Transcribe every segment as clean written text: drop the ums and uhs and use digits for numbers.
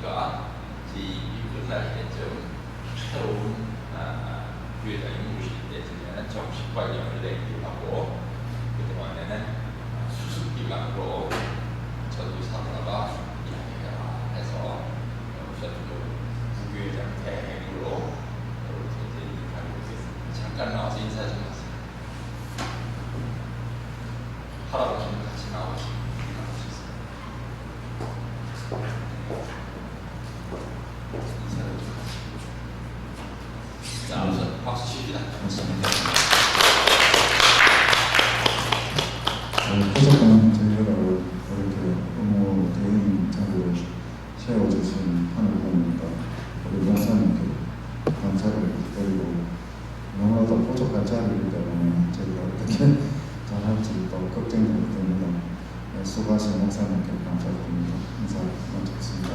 아마 제2기 끝날 때쯤 새로운 부회장이 모실 때쯤에는 정식 관념을 내기로 하고 그동안에는 수습 기간으로 전도사다가 이야기해라 해서 우선 부회장 대행으로 이렇게 하고 있겠습니다. 잠깐 나와서 인사 좀 하세요. 할아버지는 같이 나오시죠. 자, 우선 박수 칩니다. 포석한 저희가 이렇게 업무 대행 자리를 세워주신 하늘공입니다. 우리 목사님께 감사를 드리고 너무나도 부족한 자리이기 때문에 저희가 어떻게 잘할지 또 걱정이 됩니다. 수고하신 목사님께 감사드립니다. 인사 마치겠습니다.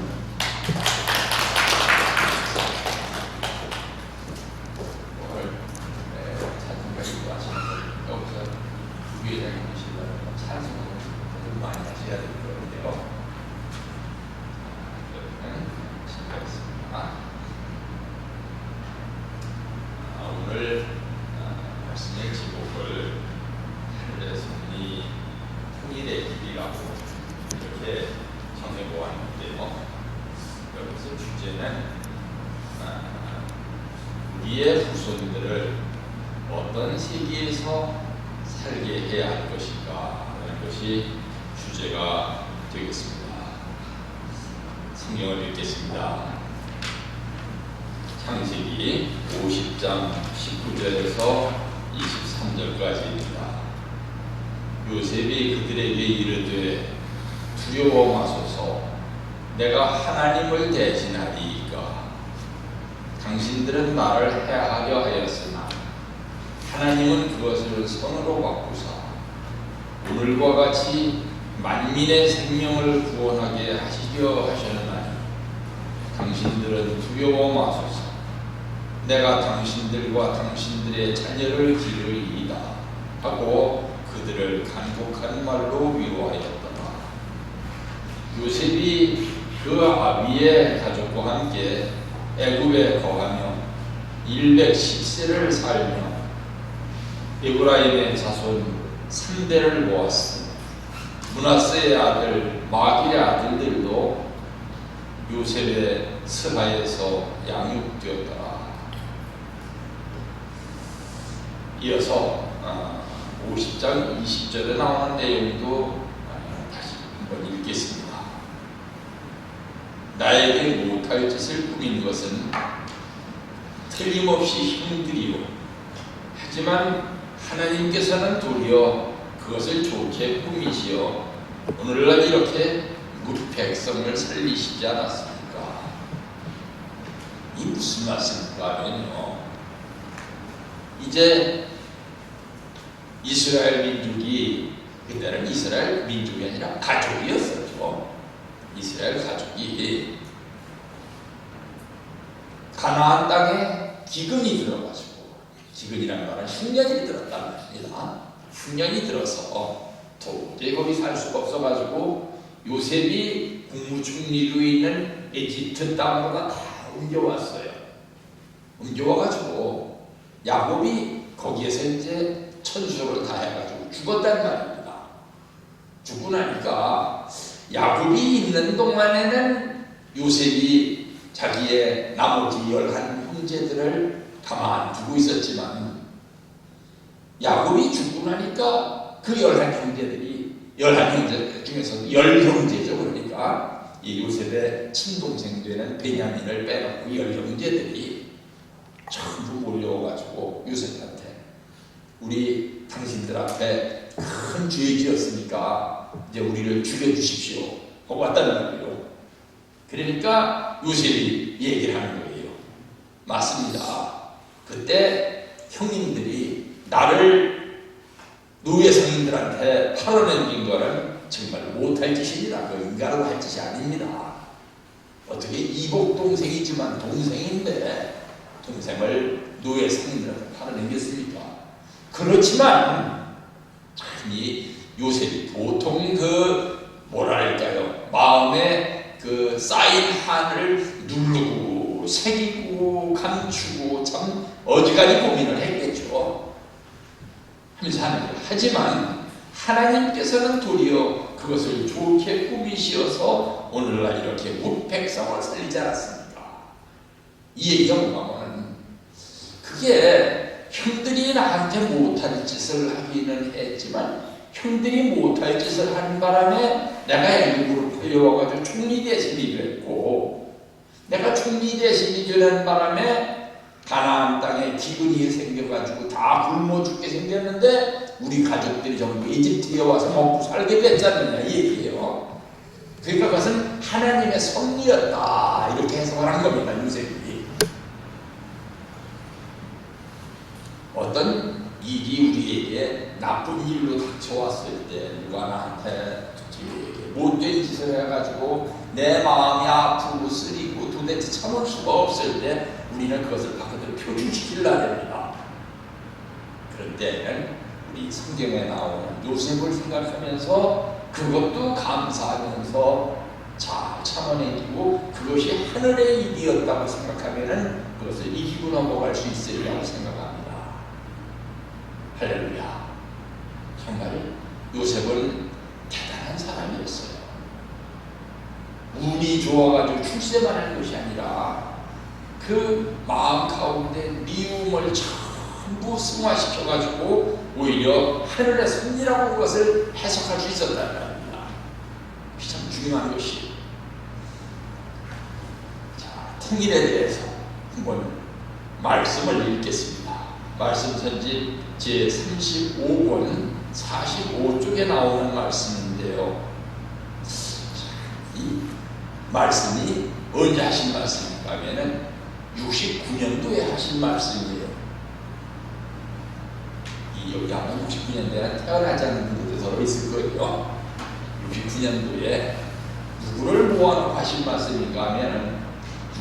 오늘 말씀의 제목을 하늘의 통일의 길이라고 이렇게 정해보았는데요. 여기서 주제는 우리의 후손들을 어떤 세계에서 살게 해야 할 것인가 하는 것이 주제가 되겠습니다. 성경을 읽겠습니다. 창세기 50장 19절에서 23절까지입니다. 요셉이 그들에게 이르되 두려워 마소서 내가 하나님을 대신하리이까 당신들은 나를 해하려 하였으나 하나님은 그것을 선으로 바꾸사 오늘과 같이 만민의 생명을 구원하게 하시려 하셨나니 당신들은 두려워 마소서 내가 당신들과 당신들의 자녀를 기르리이다 하고 그들을 간곡한 말로 위로하였더라. 요셉이 그 아비의 가족과 함께 애굽에 거하며 110세를 살며 에브라임의 자손 3대를 모았으니 므낫세의 아들 마길의 아들들도 요셉의 스하에서 양육되었더라. 이어서 50장 20절에 나오는 내용도 다시 한번 읽겠습니다. 나에게 못할 짓을 꾸민 것은 틀림없이 형들이요 하지만 하나님께서는 도리어 그것을 좋게 꾸미시어 오늘날 이렇게 우리 백성을 살리시지 않았습니까? 이 무슨 말씀입니까 하면요, 이제 이스라엘 민족이 그때는 이스라엘 민족이 아니라 가족이었었죠. 이스라엘 가족이 가나안 땅에 기근이 들어가지고, 기근이라는 말은 흉년이 들었단 말입니다. 흉년이 들어서 도저히 거기 살 수가 없어가지고 요셉이 국무총리로 있는 에집트 땅으로 다 옮겨왔어요. 옮겨와가지고 야곱이 거기에서 이제 천수를 다 해가지고 죽었단 말입니다. 죽고 나니까 야곱이 있는 동안에는 요셉이 자기의 나머지 11 형제들을 가만두고 있었지만 야곱이 죽고 나니까 그 11 형제들이 11형제 중에서 10형제죠. 그러니까 이 요셉의 친동생 되는 베냐민을 빼놓고 10형제들이 전부 몰려와가지고 요셉한테 우리 당신들 앞에 큰 죄 지었으니까 이제 우리를 죽여주십시오 하고 왔다는 말이에요. 그러니까 요셉이 얘기를 하는 거예요. 맞습니다. 그때 형님들이 나를 노예 상인들한테 팔아넘긴 거는 정말 못할 짓입니다. 그 인간으로 할 짓이 아닙니다. 어떻게 이복 동생이지만 동생인데 동생을 노예 상인들한테 팔아넘겼습니까? 그렇지만 이 요셉이 보통 그 뭐랄까요, 마음의 그 쌓인 한을 누르고 새기고 감추고 참 어지간히 고민을 했겠죠. 하면서 하는 거예요. 하지만 하나님께서는 도리어 그것을 좋게 꾸미시어서 오늘날 이렇게 백성을 살리지 않았습니까? 이 얘기가 뭐냐면 그게 형들이 나한테 못할 짓을 하기는 했지만 형들이 못할 짓을 하는 바람에 내가 일부러 끌려와가지고 총리 대신 일했고 내가 총리 대신 일하는 바람에 가나안 땅에 기근이 생겨가지고 다 굶어 죽게 생겼는데 우리 가족들이 전부 이집트에 와서 먹고 살게 됐잖느냐 이 얘기예요. 그러니까 그것은 하나님의 섭리였다 이렇게 해석을 한 겁니다. 요셉이 어떤 일이 우리에게 나쁜 일로 닥쳐왔을 때 누가 나한테 못된 짓을 해가지고 내 마음이 아프고 쓰리고 도대체 참을 수가 없을 때 우리는 그것을 바깥으로 표출시키려 합니다. 그럴 때는 우리 성경에 나오는 요셉을 생각하면서 그것도 감사하면서 잘 참아내고 그것이 하늘의 일이었다고 생각하면 그것을 이기고 넘어갈 수 있으리라고 생각합니다. 할렐루야. 정말 요셉은 대단한 사람이었어요. 운이 좋아가지고 출세만 한 것이 아니라 그 마음 가운데 미움을 전부 승화시켜가지고 오히려 하늘의 섭리라고 그것을 해석할 수 있었다는 말입니다. 그게 참 중요한 것이. 자, 통일에 대해서 한번 말씀을 읽겠습니다. 말씀 편지 제35권 45쪽에 나오는 말씀인데요. 이 말씀이 언제 하신 말씀인가 하면은 69년도에 하신 말씀이에요. 이 여기 아마 69년도에 태어나지 않은 분들도 서로 있을 거예요. 69년도에 누구를 모아놓고 하신 말씀인가 하면은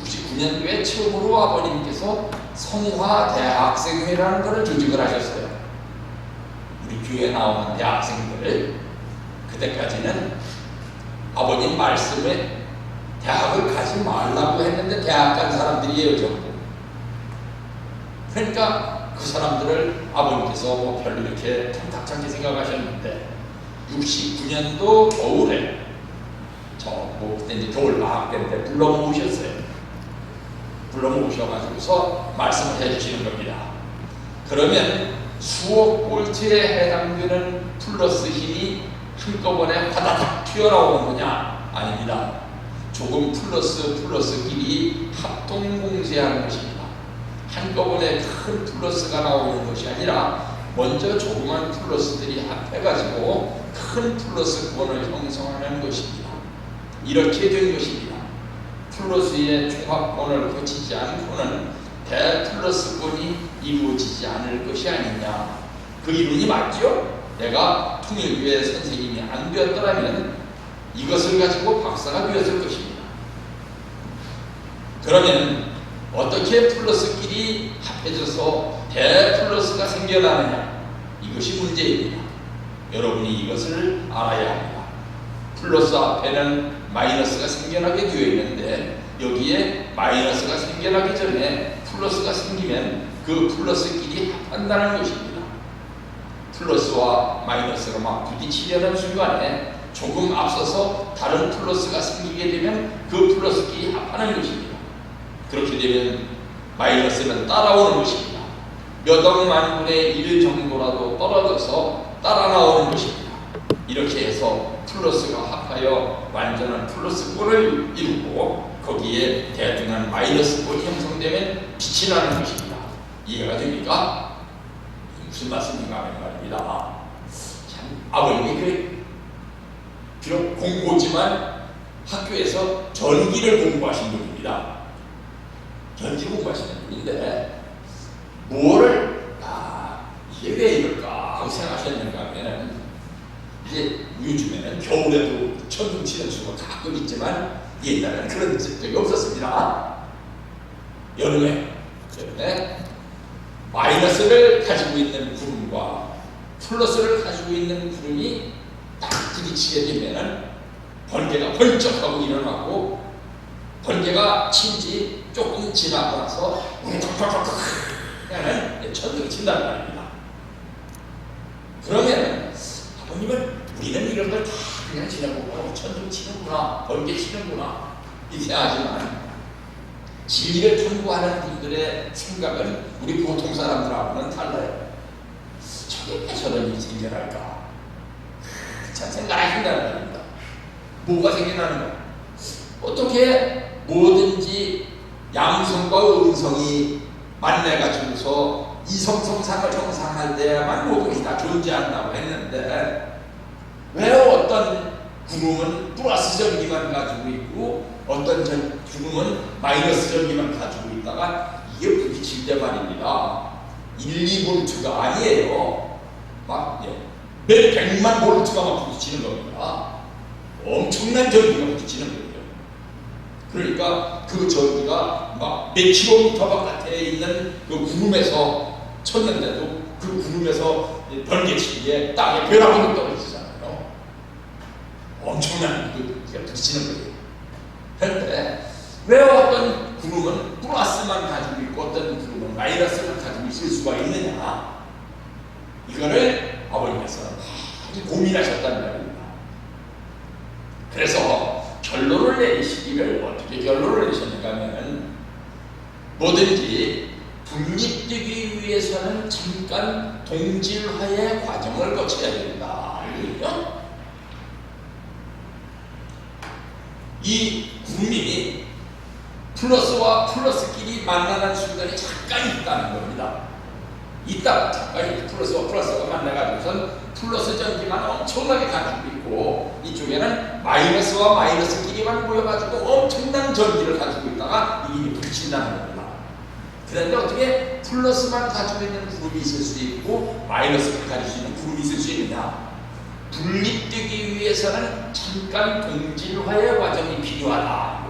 69년도에 처음으로 아버님께서 성화대학생회라는 것을 조직을 하셨어요. 우리 교회에 나오는 대학생들을 그때까지는 아버님 말씀에 대학을 가지 말라고 했는데 대학 간 사람들이에요 전부. 그러니까 그 사람들을 아버님께서 뭐 별로 이렇게 탐탁찮게 생각하셨는데 69년도 겨울에 뭐 그때 이제 겨울 방학 때인데 불러 모으셨어요. 불러 모으셔가지고서 말씀을 해주시는 겁니다. 그러면 수억 볼트에 해당되는 플러스 힘이 한꺼번에 바다닥 튀어나오는 거냐? 아닙니다. 조금 플러스끼리 합동공세하는 것입니다. 한꺼번에 큰 플러스가 나오는 것이 아니라 먼저 조그만 플러스들이 합해가지고 큰 플러스권을 형성하는 것입니다. 이렇게 된 것입니다. 플러스의 종합권을 거치지 않고는 대플러스권이 이루어지지 않을 것이 아니냐. 그 이론이 맞죠? 내가 통일교회 선생님이 안 되었더라면 이것을 가지고 박사가 되었을 것입니다. 그러면 어떻게 플러스끼리 합해져서 대플러스가 생겨나느냐? 이것이 문제입니다. 여러분이 이것을 알아야 합니다. 플러스 앞에는 마이너스가 생겨나게 되어 있는데 여기에 마이너스가 생겨나기 전에 플러스가 생기면 그 플러스끼리 합한다는 것입니다. 플러스와 마이너스가 막 부딪히려는 순간에 조금 앞서서 다른 플러스가 생기게 되면 그 플러스끼리 합하는 것입니다. 그렇게 되면 마이너스는 따라오는 것입니다. 몇 억만 분의 1 정도라도 떨어져서 따라 나오는 것입니다. 이렇게 해서 플러스가 합하여 완전한 플러스권을 이루고 거기에 대등한 마이너스권이 형성되면 빛이 나는 것입니다. 이해가 됩니까? 무슨 말씀인가 하는 말입니다. 참 아버님이 비록 공고지만 학교에서 전기를 공부하신 분입니다. 전기 공부하시는 분인데 뭐를 이게 왜 이럴까 하고 생각하셨는가 하면 이제 요즘에는 겨울에도 천둥 치는 수가 가끔 있지만 옛날에는 그런 적이 없었습니다. 여름에 마이너스를 가지고 있는 구름과 플러스를 가지고 있는 구름이 딱 부딪히게 되면 번개가 번쩍하고 일어나고 번개가 친지 조금 지나고 나서 그냥 천둥이 친다는 말입니다. 그러면 아버님은 우리는 이런 걸 다 그냥 지나보고 천둥 치는구나, 번개 치는구나 이렇게 생각하지만 진리를 탐구하는 분들의 생각은 우리 보통 사람들하고는 달라요. 저게 왜 저런 일이 생겨날까? 참 생각하신다는 말입니다. 뭐가 생겨나는가? 어떻게 뭐든지 양성과 음성이 만나가지고서 이성성상을 형성할 때야만 모든 것이 다 존재한다고 했는데 왜 어떤 구름은 플러스 전기만 가지고 있고 어떤 구름은 마이너스 전기만 가지고 있다가 이게 부딪힐 때 말입니다. 1, 2볼트가 아니에요. 막 몇 백만 볼트가 막 부딪히는 겁니다. 엄청난 전기가 부딪히는 거예요. 그러니까 그 전기가 막 몇 킬로미터 바깥에 있는 그 구름에서 쳤는데도 그 구름에서 번개치기에 땅에 벼락으로 떨어지잖아요. 엄청난 그 부딪히는 거예요. 그런데 왜 어떤 구름은 플러스만 가지고 있고 어떤 구름은 마이너스만 가지고 있을 수가 있느냐? 이거를 아버님께서 아주 고민하셨다는 말입니다. 그래서 결론을 내리시기를 어떻게 결론을 내리셨는가 하면 뭐든지 독립되기 위해서는 잠깐 동질화의 과정을 거쳐야 된다. 이거요. 이 구름이 플러스와 플러스끼리 만나는 순간이 잠깐 있다는 겁니다. 이따 잠깐 플러스와 플러스가 만나가지고선 플러스 전기만 엄청나게 가지고 있고 이쪽에는 마이너스와 마이너스끼리만 모여가지고 엄청난 전기를 가지고 있다가 이게 부딪힌다는 겁니다. 그런데 어떻게 플러스만 가지고 있는 구름이 있을 수 있고 마이너스를 가지고 있는 구름이 있을 수 있느냐? 분립되기 위해서는 잠깐 동질화의 과정이 필요하다.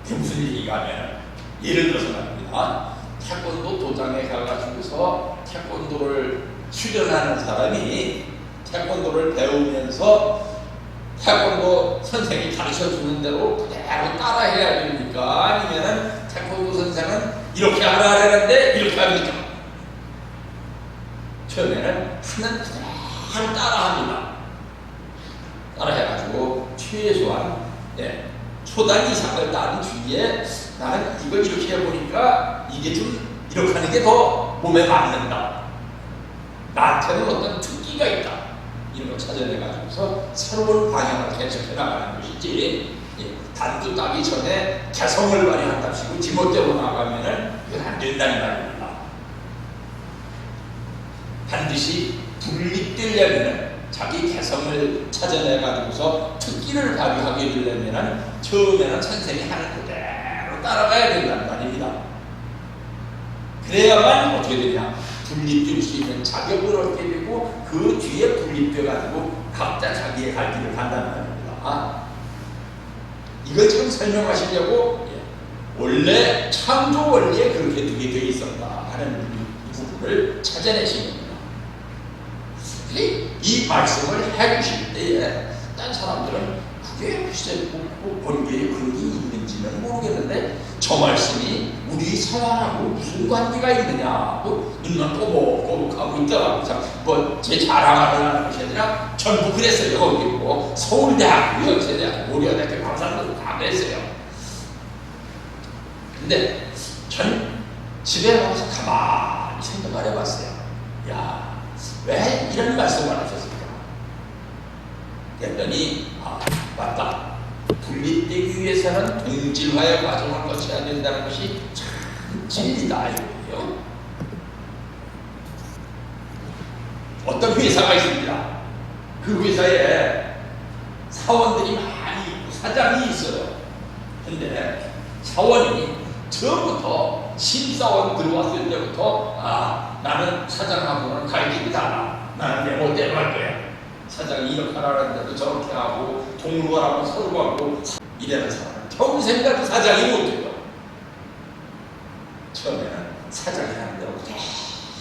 그게 무슨 얘기가 하면 예를 들어서 말입니다. 태권도 도장에 가가지고서 태권도를 수련하는 사람이 태권도를 배우면서 태권도 선생이 가르쳐 주는 대로 그대로 따라해야 됩니까? 아니면은 태권도 선생은 이렇게 하라는데 이렇게 합니까? 처음에는 하는 그대로 따라합니다. 따라해가지고 최소한 초단 이상을 따른 뒤에 나는 이걸 이렇게 해보니까 이게 좀 이렇게 하는 게 더 몸에 맞는다. 나한테는 어떤 특기가 있다. 이런 걸 찾아내가지고서 새로운 방향을 개척해 나가는 것이지 단두 따기 전에 개성을 발휘한답시고 지멋대로 나가면은 그건 안 된다는 말입니다. 반드시 분립되려면은 자기 개성을 찾아내가지고서 특기를 발휘하게 되려면은 처음에는 선생이 하는 그대로 따라가야 된다는 말입니다. 그래야만 어떻게 되냐? 분립될 수 있는 자격을 얻게 되고 그 뒤에 분립돼가지고 각자 자기의 갈 길을 간다는 말입니다. 이걸 지금 설명하시려고 원래 창조 원리에 그렇게 되게 되어 있었다 하는 부분을 찾아내신 겁니다. 이 말씀을 해주실 때에 딴 사람들은 그게 글쎄 번개에 그런 게 있는지는 모르겠는데 저 말씀이 우리 사랑하고 무슨 관계가 있느냐 눈만 꼬북꼬북하고 있더라고요. 뭐 제 자랑하는 것이 아니라 전부 그랬어요. 거기 뭐 서울대학교, 연세대학교, 고려대학교 강사들도 다 그랬어요. 근데 전 집에 가서 가만히 생각을 해봤어요. 야, 왜 이런 말씀을 하셨을까? 그랬더니 맞다. 분립되기 위해서는 동질화의 과정을 거쳐야 된다는 것이 참 진리다 이거예요. 어떤 회사가 있습니다. 그 회사에 사원들이 많이 있고 사장이 있어요. 근데 사원이 처음부터 신사원 들어왔을 때부터 나는 사장하고는 갈 길이 달라. 나는 내 멋대로 할 거야. 사장이 이렇게 하라는데도 저렇게 하고 동로 하라고 서로 하고 이래는 사람은 평생 가도 사장이 못 돼요. 처음에는 사장이 하는 대로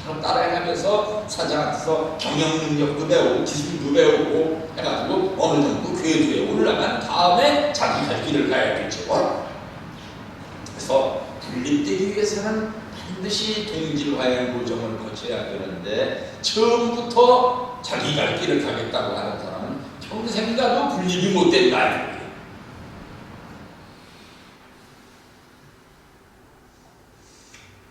참 따라가면서 사장한테서 경영 능력도 배우고 기술도 배우고 해가지고 어느 정도 궤도에 올라간 다음에 자기 갈 길을 가야겠죠. 그래서 분립되기 위해서는 반드시 동질화의 과정을 거쳐야 되는데 처음부터 자기 갈 길을 가겠다고 하는 사람은 평생 가도 분립이 못 된다.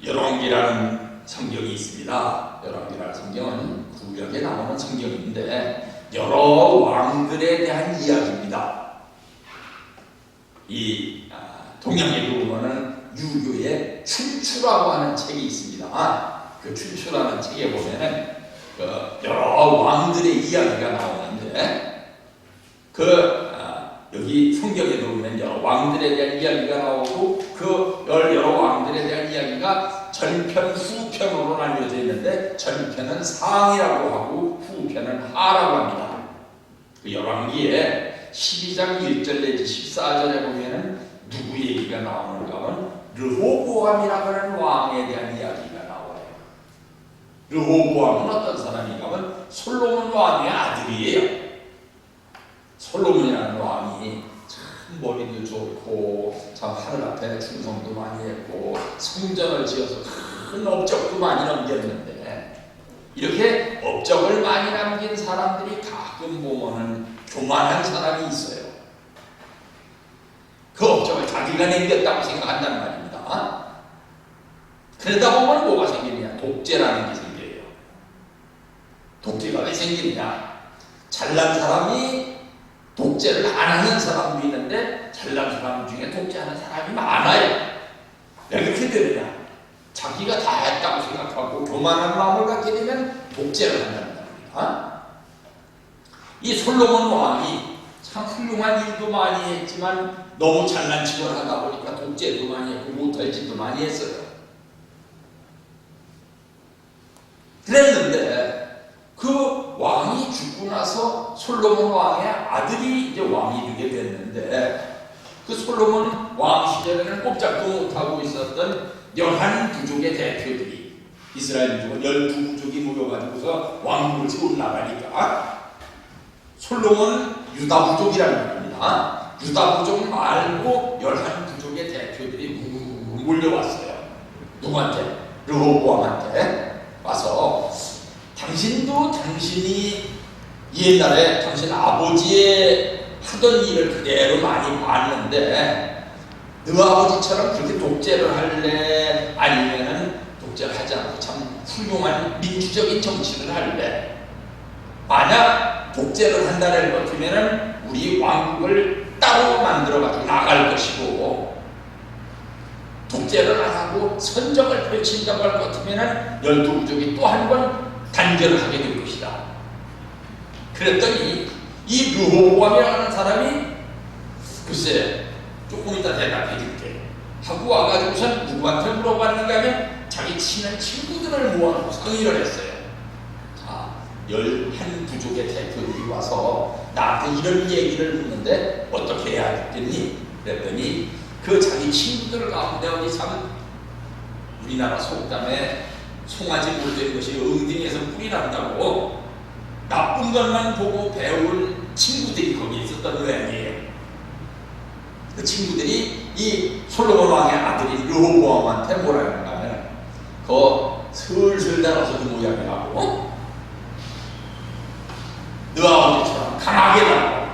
열왕기라는 성경이 있습니다. 열왕기라는 성경은 구약에 나오는 성경인데 여러 왕들에 대한 이야기입니다. 이 동양에도 보면은 유교의 춘추라고 하는 책이 있습니다. 그 춘추라는 책에 보면은 그 여러 왕들의 이야기가 나오는데 여기 성경에도 보면 여러 왕들에 대한 이야기가 나오고 그 여러 왕들에 대한 이야기가 전편, 후편으로 나뉘어져 있는데 전편은 상이라고 하고 후편은 하라고 합니다. 그 열왕기에 12장 1절 내지 14절에 보면은 누구 얘기가 나오는가 하면 르호보암이라고 하는 왕에 대한 이야기가 나와요. 르호보암은 어떤 사람인가 하면 솔로몬 왕의 아들이에요. 솔로몬이라는 왕이 참 머리도 좋고 참 하늘 앞에 충성도 많이 했고 성전을 지어서 큰 업적도 많이 남겼는데 이렇게 업적을 많이 남긴 사람들이 가끔 보면은 교만한 사람이 있어요. 그 업적을 자기가 남겼다고 생각한단 말입니다. 그러다 보면 뭐가 생기느냐? 독재라는 게 생겨요. 독재가 왜 생기느냐? 잘난 사람이 독재를 안 하는 사람도 있는데 잘난 사람 중에 독재하는 사람이 많아요. 왜 그렇게 되느냐? 자기가 다 했다고 생각하고 교만한 마음을 갖게 되면 독재를 한다는 겁니다. 이 솔로몬 왕이 참 훌륭한 일도 많이 했지만 너무 잘난 척을 하다 보니까 독재도 많이 했고 못할 짓도 많이 했어요. 그랬는데 그 왕이 죽고 나서 솔로몬 왕의 아들이 이제 왕이 되게 됐는데 그 솔로몬 왕 시절에는 꼼짝도 못하고 있었던 11부족의 대표들이 이스라엘 민족은 12부족이 모여가지고서 왕국을 세우고 나가니까 솔로몬 유다부족이라는 겁니다. 유다부족 말고 11부족의 대표들이 몰려왔어요. 누구한테? 르호보암한테 와서 당신이 옛날에 당신 아버지의 하던 일을 그대로 많이 봤는데 너 아버지처럼 그렇게 독재를 할래? 아니면은 독재를 하지 않고 참 훌륭한 민주적인 정치를 할래? 만약 독재를 한다는 것 같으면은 우리 왕국을 따로 만들어가지고 나갈 것이고 독재를 안 하고 선정을 펼친다고 할 것 같으면은 12부족이 또 한 번 단결을 하게 될 것이다. 그랬더니 이 르호보암이라는 사람이 글쎄 조금 이따 대답해 줄게 하고 와가지고선 누구한테 물어봤는가 하면 자기 친한 친구들을 모아놓고 상의를 했어요. 자, 11부족의 대표들이 와서 나한테 이런 얘기를 묻는데 어떻게 해야 되겠니? 그랬더니 그 자기 친구들 가운데 어디 참 우리나라 속담에 송아지 못된 것이 엉덩이에서 뿔이 난다고 나쁜 것만 보고 배운 친구들이 거기 있었던 모양이에요. 그 친구들이 이 솔로몬 왕의 아들이 르호보암한테 뭐라 그러는가 하면 그 슬슬 달아서 그 모양이라고 너 아버지처럼 강하게 달고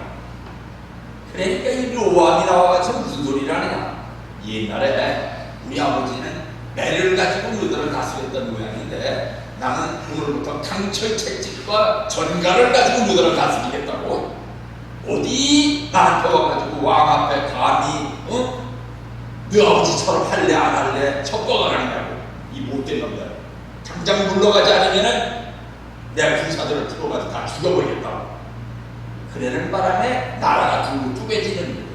그러니까 이 르호보암이 나와가지고 무슨 소리를 하느냐. 옛날에 우리 아버지는 매를 가지고 너희들을 다스렸던 모양인데 나는 오늘부터 강철 채찍과 전갈을 가지고 너희들을 다스리겠다고 어디 나한테 와가지고 왕 앞에 감히 너 아버지처럼 할래 안 할래 척거가 가느냐고. 이 못된 놈들 당장 물러가지 않으면은 내 군사들을 풀어가지고 다 죽여버리겠다고. 그러는 바람에 나라가 둘로 쪼개지는 거예요.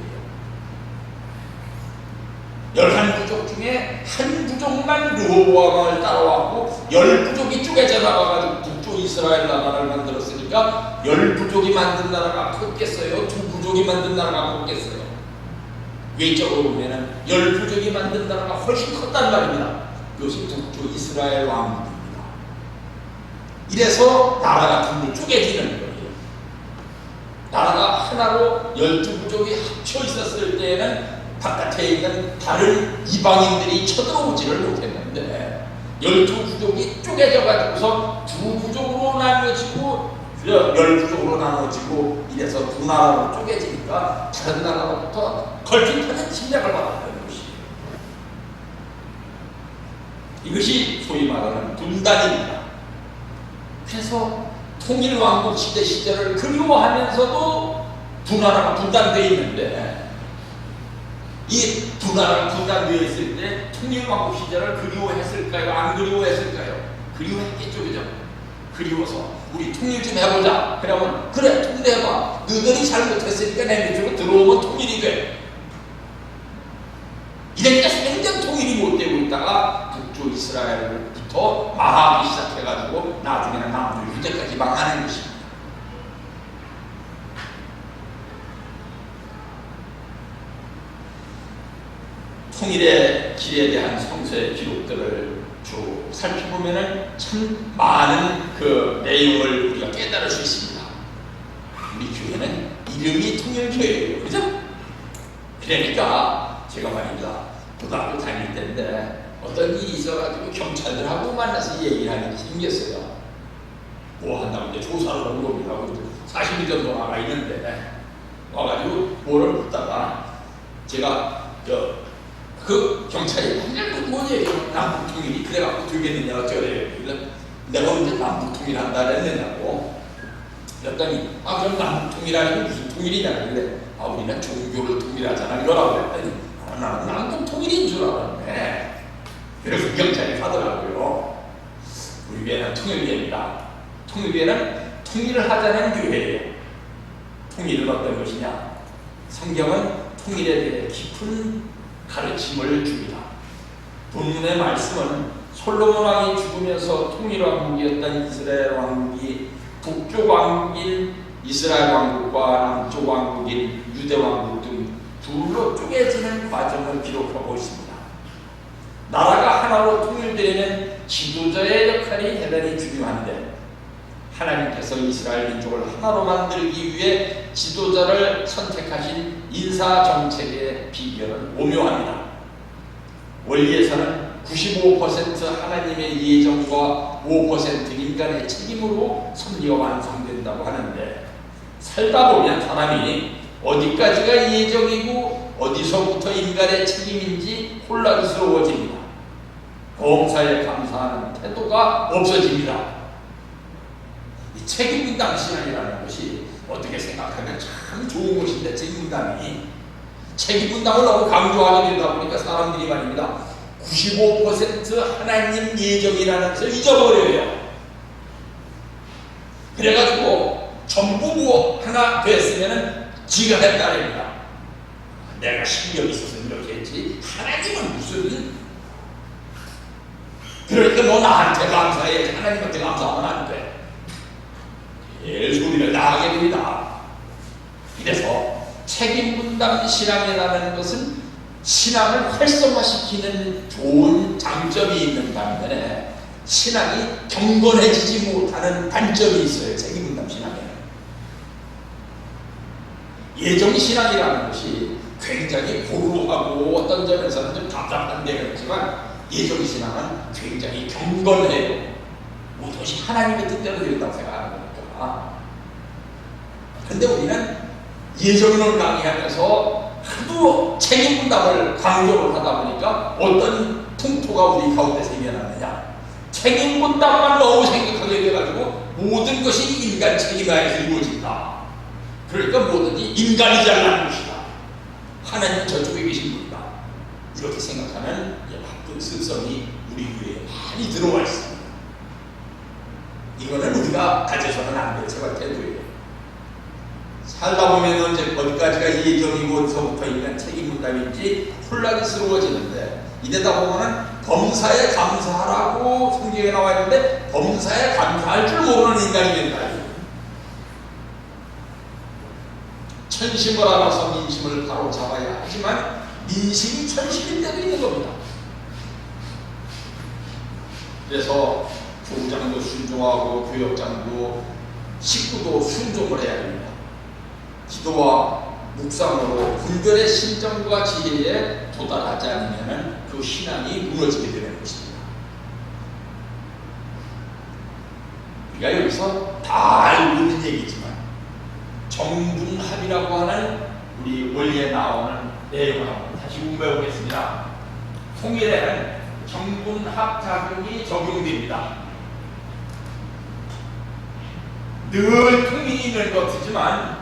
11부족 중에 한 부족만 르호보암을 따라왔고 10부족이 쪼개져 나가가지고 북쪽 이스라엘 나라를 만들었으니까 10부족이 만든 나라가 컸겠어요? 2부족이 만든 나라가 컸겠어요? 외적으로 보면은 10부족이 만든 나라가 훨씬 컸단 말입니다. 그것이 북쪽 이스라엘 왕국입니다. 이래서 나라가 둘로 쪼개지는 거예요. 나라가 하나로 12부족이 합쳐 있었을 때에는 바깥에 있는 다른 이방인들이 쳐들어오지를 못했는데 12부족이 쪼개져 가지고서 두 부족으로 나눠지고 10부족으로 나눠지고 이래서 두 나라로 쪼개지니까 다른 나라로부터 걸핏하는 침략을 받았다는 것이에요. 이것이 소위 말하는 분단입니다. 그래서 통일왕국 시대를 그리워하면서도 두 나라가 분단되어 있는데 이 두 나라가 분단되어 있을 때 통일왕국 시대를 그리워했을까요? 안 그리워했을까요? 그리워했겠죠, 그죠? 그리워서 우리 통일 좀 해보자. 그러면 그래, 통일해봐. 너희들이 잘못했으니까 내 밑으로 들어오면 통일이 돼. 이러니까 생전 통일이 못 되고 있다가 북쪽 이스라엘부터 망하기 시작해가지고 나중에는 남쪽 유대까지 망하는 것입니다. 통일의 길에 대한 성서의 기록들을 쭉 살펴보면은 참 많은 그 내용을 우리가 깨달을 수 있습니다. 우리 교회는 이름이 통일교회예요, 그죠? 그러니까 제가 말입니다. 고등학교 다닐 때인데 어떤 일이 있어가지고 경찰들하고 만나서 얘기하는 게 생겼어요. 뭐 한다고 이제 조사를 온 겁니다. 40일 정도 나가 있는데 와가지고 뭐를 묻다가 제가 그 경찰이 완전 뭐예요? 남북통일이 그래갖고 되겠느냐 어쩌래요. 내가 언제 남북통일한다 그랬느냐고. 그랬더니 그럼 남북통일하는 게 무슨 통일이냐 그래. 우리는 종교를 통일하잖아 이러라고 그랬더니 나는 남북통일인 줄 알았네. 그래서 경찰이 가더라고요. 우리 교회는 통일교회입니다. 통일교회는 통일을 하자는 교회예요. 통일은 어떤 것이냐? 성경은 통일에 대해 깊은 가르침을 줍니다. 본문의 말씀은 솔로몬 왕이 죽으면서 통일왕국이었던 이스라엘 왕국이 북쪽 왕국인 이스라엘 왕국과 남쪽 왕국인 유대 왕국 등 둘로 쪼개지는 과정을 기록하고 있습니다. 나라가 하나로 통일되려면 지도자의 역할이 대단히 중요한데 하나님께서 이스라엘 민족을 하나로 만들기 위해 지도자를 선택하신 인사정책의 비결은 오묘합니다. 원리에서는 95% 하나님의 예정과 5% 인간의 책임으로 섭리가 완성된다고 하는데 살다 보면 사람이 어디까지가 예정이고 어디서부터 인간의 책임인지 혼란스러워집니다. 범사에 감사하는 태도가 없어집니다. 이 책임분담 신앙이라는 것이 어떻게 생각하면 참 좋은 것인데 책임분담이 책임분담을 너무 강조하게 되다 보니까 사람들이 말입니다. 95% 하나님 예정이라는 것을 잊어버려요. 그래가지고 전부 뭐 하나 됐으면은 지가 했다랍니다. 내가 신경이 있어서 이렇게 했지 하나님은 무슨 그러니까 너 나한테 감사해 하나님한테 감사하면 안 돼. 소리를 나가게 됩니다. 이래서 책임분담 신앙이라는 것은 신앙을 활성화시키는 좋은 장점이 있는 반면에 신앙이 경건해지지 못하는 단점이 있어요. 책임분담 신앙에. 예정신앙이라는 것이 굉장히 고루하고 어떤 점에서는 좀 답답한 데가 있지만 예정신앙은 굉장히 경건해요. 무엇이 하나님의 뜻대로 된다고 생각하는 거니까. 근데 우리는 예정론을 강의하면서 하도 책임분담을 강조를 하다 보니까 어떤 풍토가 우리 가운데 생겨나느냐. 책임분담만 너무 생각하게 돼가지고 모든 것이 인간 책임하에 이루어진다. 그러니까 뭐든지 인간이 잘나는 것이다. 하나님은 저쪽에 계신 분이다. 이렇게 생각하는 나쁜 습성이 우리 교회에 많이 들어와 있습니다. 이거는 우리가 가져서는 안 될 생활 태도예요. 살다 보면 언제 어디까지가 예정이고 어디서부터 인간 책임분담인지 혼란스러워지는데 이러다 보면은 범사에 감사하라고 성경에 나와 있는데 범사에 감사할 줄 모르는 인간이 된다. 천심을 알아서 민심을 바로잡아야 하지만 민심이 천심일 때도 있는 겁니다. 그래서 조국장도 순종하고 교역장도 식구도 순종을 해야 됩니다. 기도와 묵상으로 분별의 심정과 지혜에 도달하지 않으면 그 신앙이 무너지게 되는 것입니다. 우리가 여기서 다 알고 있는 얘기지만 정분합이라고 하는 우리 원리에 나오는 내용을 한번 다시 공부해 보겠습니다. 통일에는 정분합 작용이 적용됩니다. 늘 통일이 있는 것이지만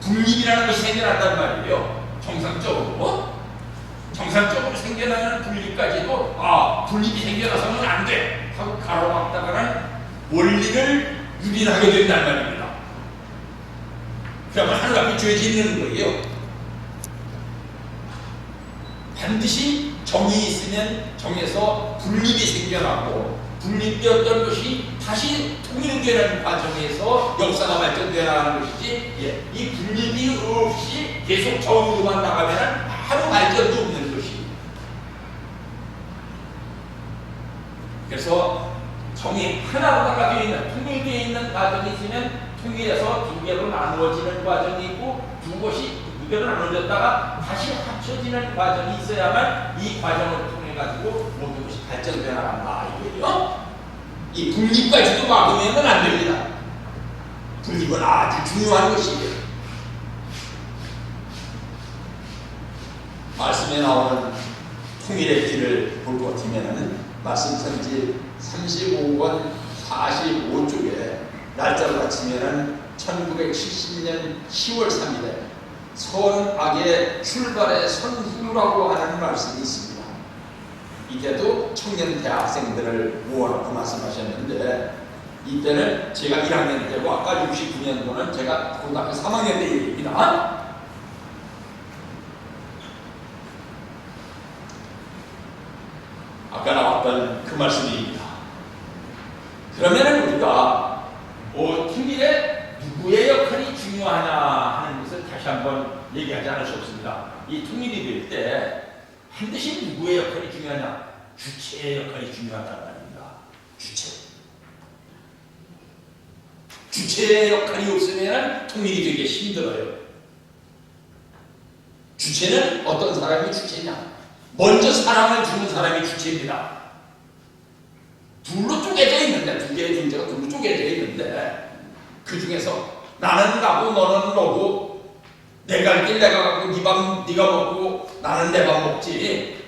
분립이라는 것이 생겨난단 말이에요. 정상적으로 생겨나는 분립까지도 분립이 생겨나서는 안 돼 하고 가로막다가는 원리를 유린하게 된단 말입니다. 그러면 하나님께 죄 짓는 거예요. 반드시 정이 있으면 정에서 분립이 생겨나고 분립되었던 것이 다시 통일되는 과정에서 역사가 발전되어나가는 것이지, 이 분립이 없이 계속 정으로만 나가면 아무 발전도 없는 것이. 그래서 정이 하나로다가 되어 있는, 통일되어 있는 과정이 있으면 통일해서 두 개로 나누어지는 과정이 있고, 두 것이 두 개로 나누어졌다가 다시 합쳐지는 과정이 있어야만 이 과정을 통해 가지고 모든 것이 발전되어 나간다 이거예요. 이 분립까지도 막으면 안 됩니다. 분립은 아주 중요한 것이에요. 말씀에 나오는 통일의 길을 볼 것 같으면 말씀편지 35권 45쪽에 날짜로 맞추면 1970년 10월 3일에 선악의 출발의 선후라고 하는 말씀이 있습니다. 이때도 청년 대학생들을 모아놓고 말씀하셨는데, 이때는 제가 1학년 때고 아까 69년도는 제가 고등학교 3학년 때 얘기입니다. 아까 나왔던 그 말씀입니다. 그러면 우리가 통일에 누구의 역할이 중요하냐 하는 것을 다시 한번 얘기하지 않을 수 없습니다. 이 통일이 될 때 반드시 누구의 역할이 중요하냐? 주체의 역할이 중요하다는 말입니다. 주체의 역할이 없으면 통일이 되기 힘들어요. 주체는 어떤 사람이 주체냐? 먼저 사랑을 주는 사람이 주체입니다. 둘로 쪼개져 있는데, 두 개의 존재가 둘로 쪼개져 있는데, 그 중에서 나는 나고 너는 너고, 내가 할 길 내가 갖고 네 밥 네가 먹고 나는 내 밥 먹지,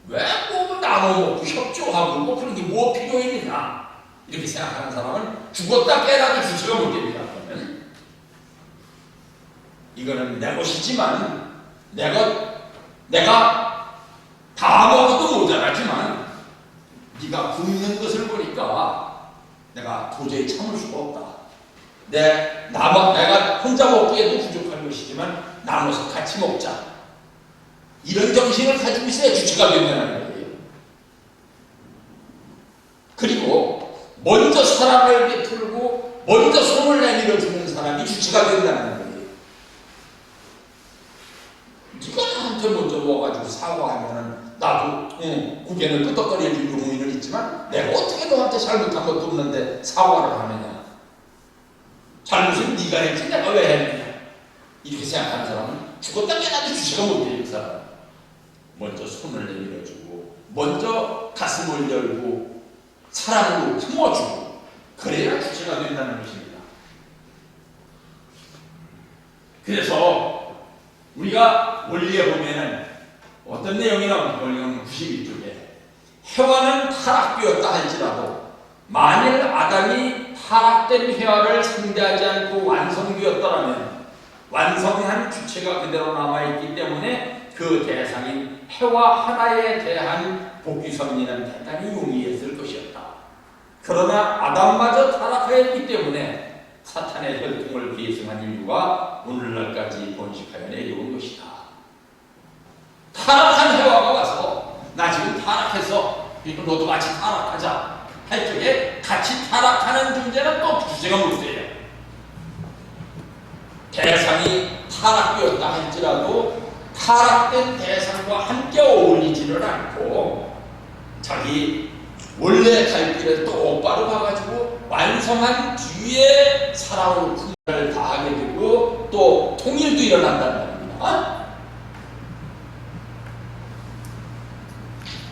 왜 뭐 나눠 먹고 협조하고 뭐 그런 게 뭐 필요 있느냐 이렇게 생각하는 사람은 죽었다 깨라도 주체가 못 됩니다. 그러면 이거는 내 것이지만 내가 다 먹어도 모자라지만 네가 굶는 것을 보니까 내가 도저히 참을 수가 없다. 내가 혼자 먹기에도 부족한 것이지만 나눠서 같이 먹자. 이런 정신을 가지고 있어야 주체가 된다는 거예요. 그리고 먼저 사랑을 베풀고 먼저 손을 내밀어 주는 사람이 주체가 된다는 거예요. 네가 나한테 먼저 와가지고 사과하면은 나도 고개는 끄덕거리는 용의는 있지만 내가 어떻게 너한테 잘못한 것도 없는데 사과를 하느냐. 잘못은 네가 했지 내가 왜 했느냐. 이렇게 생각하는 사람은 죽었다 깨나도 주체가 못 되는 사람. 먼저 손을 내밀어주고 먼저 가슴을 열고 사랑으로 품어주고 그래야 주체가 된다는 것입니다. 그래서 우리가 원리에 보면은 어떤 내용이 나오는가? 원리는 91쪽에 해와는 타락되었다 할지라도 만일 아담이 타락된 해와를 상대하지 않고 완성되었더라면 완성한 주체가 그대로 남아있기 때문에 그 대상인 해와 하나에 대한 복귀 섭리는 대단히 용이했을 것이었다. 그러나 아담마저 타락하였기 때문에 사탄의 혈통을 계승한 인류가 오늘날까지 번식하여 내려온 것이다. 타락한 해와가 와서 나 지금 타락해서 너도 같이 타락하자 할 적에 같이 타락하는 존재는 또 주체가 못 돼요. 대상이 타락되었다 할지라도 타락된 대상과 함께 어울리지를 않고 자기 원래 갈 길을 똑바로 가가지고 완성한 뒤에 살아올 풍요를 다하게 되고 또 통일도 일어난단 말입니다.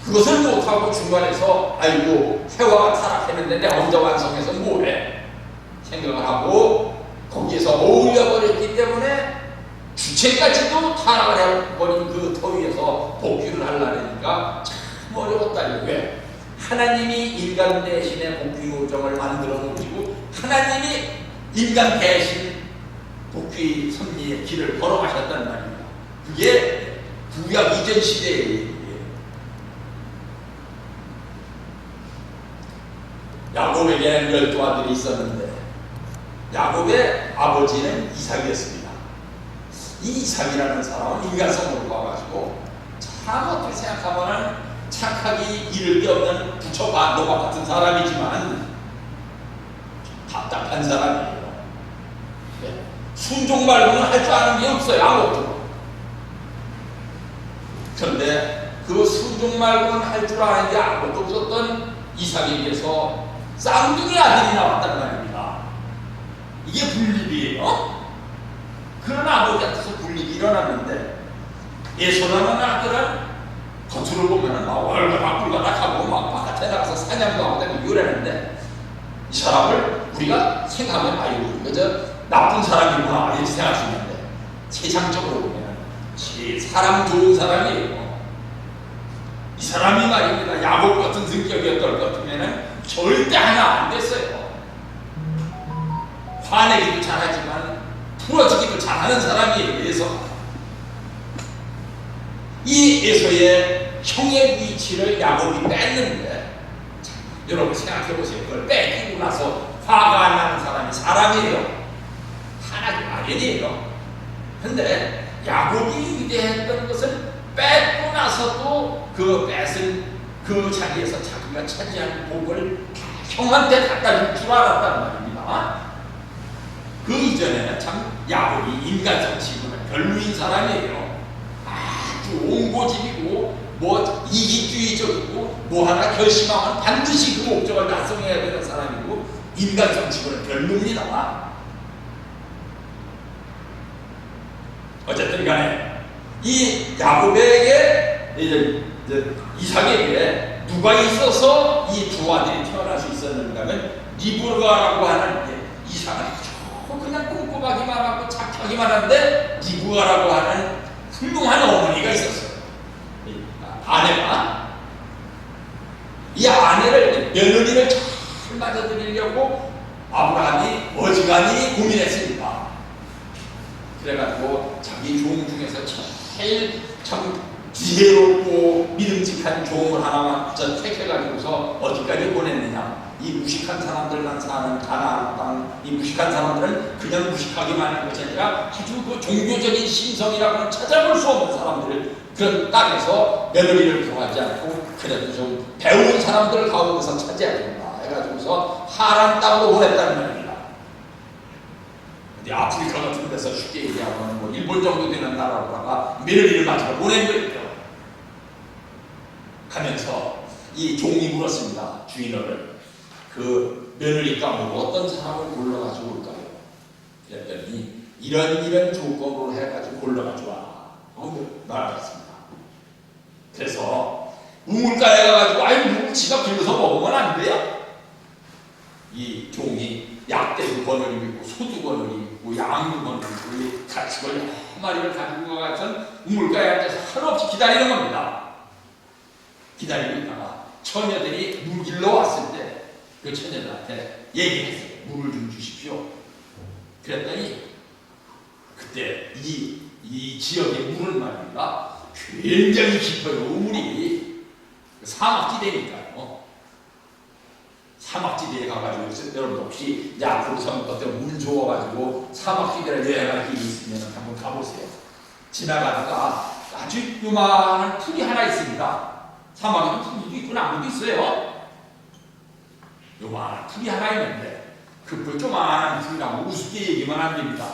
그것을 못하고 중간에서 아이고 세화가 타락했는데 내가 혼자 완성해서 뭐해 생각을 하고 거기에서 어울려버렸기 때문에 주체까지도 타락을 해버린 그 터위에서 복귀를 하려니까 참 어려웠다. 왜? 하나님이 인간 대신에 복귀 요정을 만들어 놓으시고 하나님이 인간 대신 복귀 섭리의 길을 걸어가셨단 말입니다. 그게 구약 이전 시대의 얘기예요. 야곱에게는 12 아들이 있었는데 야곱의 아버지는 이삭이었습니다. 이 이삭이라는 사람은 인간성으로 봐가지고 참 어떻게 생각하면 착하기 이를 데 없는 부처 반도막 같은 사람이지만 답답한 사람이에요. 순종 말고는 할 줄 아는 게 없어요. 아무것도. 그런데 그 순종 말고는 할 줄 아는 게 아무것도 없었던 이삭에게서 쌍둥이 아들이 나왔단 말입니다. 이게 분립이에요. 그러나 아버지한테서 분립이 일어났는데 예소라는 아들은 겉으로 보면 막 얼굴 꿀가닥하고 막 바깥에 나가서 사냥도 하고 다니고 이러는데 이 사람을 우리가 생각하면 아이고 그저 나쁜 사람이구나 이렇게 생각할 수 있는데 세상적으로 보면 사람 좋은 사람이에요. 이 사람이 말입니다. 야곱 같은 성격이었던 것 같으면 절대 하나 안 됐어요. 화내기도 잘하지만 풀어지기도 잘하는 사람이에요. 예서. 이 에서의 형의 위치를 야곱이 뺐는데 여러분 생각해 보세요. 그걸 뺏기고 나서 화가 안 나는 사람이 사람이에요. 하나님 아니에요. 근데 야곱이 위대했던 것은 뺏고 나서도 그 뺏은 그 자리에서 자기가 차지한 복을 형한테 갖다 줄 줄 알았단 말입니다. 그 이전에는 참 야곱이 인간적 지구는 별로인 사람이에요. 옹고집이고 뭐 이기주의적이고 뭐 하나 결심하면 반드시 그 목적을 달성해야 되는 사람이고 인간성 지구는 별로입니다. 어쨌든 간에 이 야곱에게 이삭에게 누가 있어서 이 두 아들이 태어날 수 있었는가 하면 리브가라고 하는 이삭은 그냥 꼼꼼하기만 하고 착하기만 한데 리브가라고 하는 훌륭한 어머니가 있었어요. 아내가 이 아내를 며느리를 잘 맞아들이려고 아브라함이 어지간히 고민했습니다. 그래가지고 자기 종 중에서 제일 참 지혜롭고 믿음직한 종을 하나만 택해가지고서 어디까지 보냈느냐. 이 무식한 사람들만 사는 가나안 땅, 이 무식한 사람들은 그냥 무식하기만 하는 것이 아니라 아주 그 종교적인 심성이라고는 찾아볼 수 없는 사람들을 그런 땅에서 며느리를 구하지 않고 그래도 좀 배운 사람들 가운데서 찾아야 된다 해가지고서 하란 땅으로 보냈다는 말입니다. 근데 아프리카 같은 데서 쉽게 얘기하면 뭐 일본 정도 되는 나라로다가 며느리를 마치고 보낸 거예요. 가면서 이 종이 물었습니다. 주인어를. 그 며느리 감으로 어떤 사람을 골라가지고 올까요? 그랬더니 이런 조건으로 해가지고 골라가지고 와. 말하셨습니다. 그래서 우물가에 가가지고 아유 지가 빌려서 먹으면 안 돼요? 이 종이 약대도 거느리고 있고 소도 거느리고 있고 양도 거느리고 있고 가축을 한 마리를 가지고 가서 우물가에 앉아서 하루 없이 기다리는 겁니다. 기다리고 있다가 처녀들이 물 길러 왔을 때 그 처녀들한테 얘기했어요. 물을 좀 주십시오. 그랬더니 그때 이 지역의 물은 말입니다. 굉장히 깊어요. 우물이 사막지대니까요. 사막지대에 가가지고 여러분 혹시 이제 앞으로 선거 때 물 좋아가지고 사막지대를 여행할 길이 있으면 한번 가보세요. 지나가다가 아주 요만한 풀이 하나 있습니다. 사막에는 풀도 있고 나무도 있어요. 요만한 풀이 하나 있는데 그 풀 조만한 풀이라고 우습게 얘기만 안 됩니다.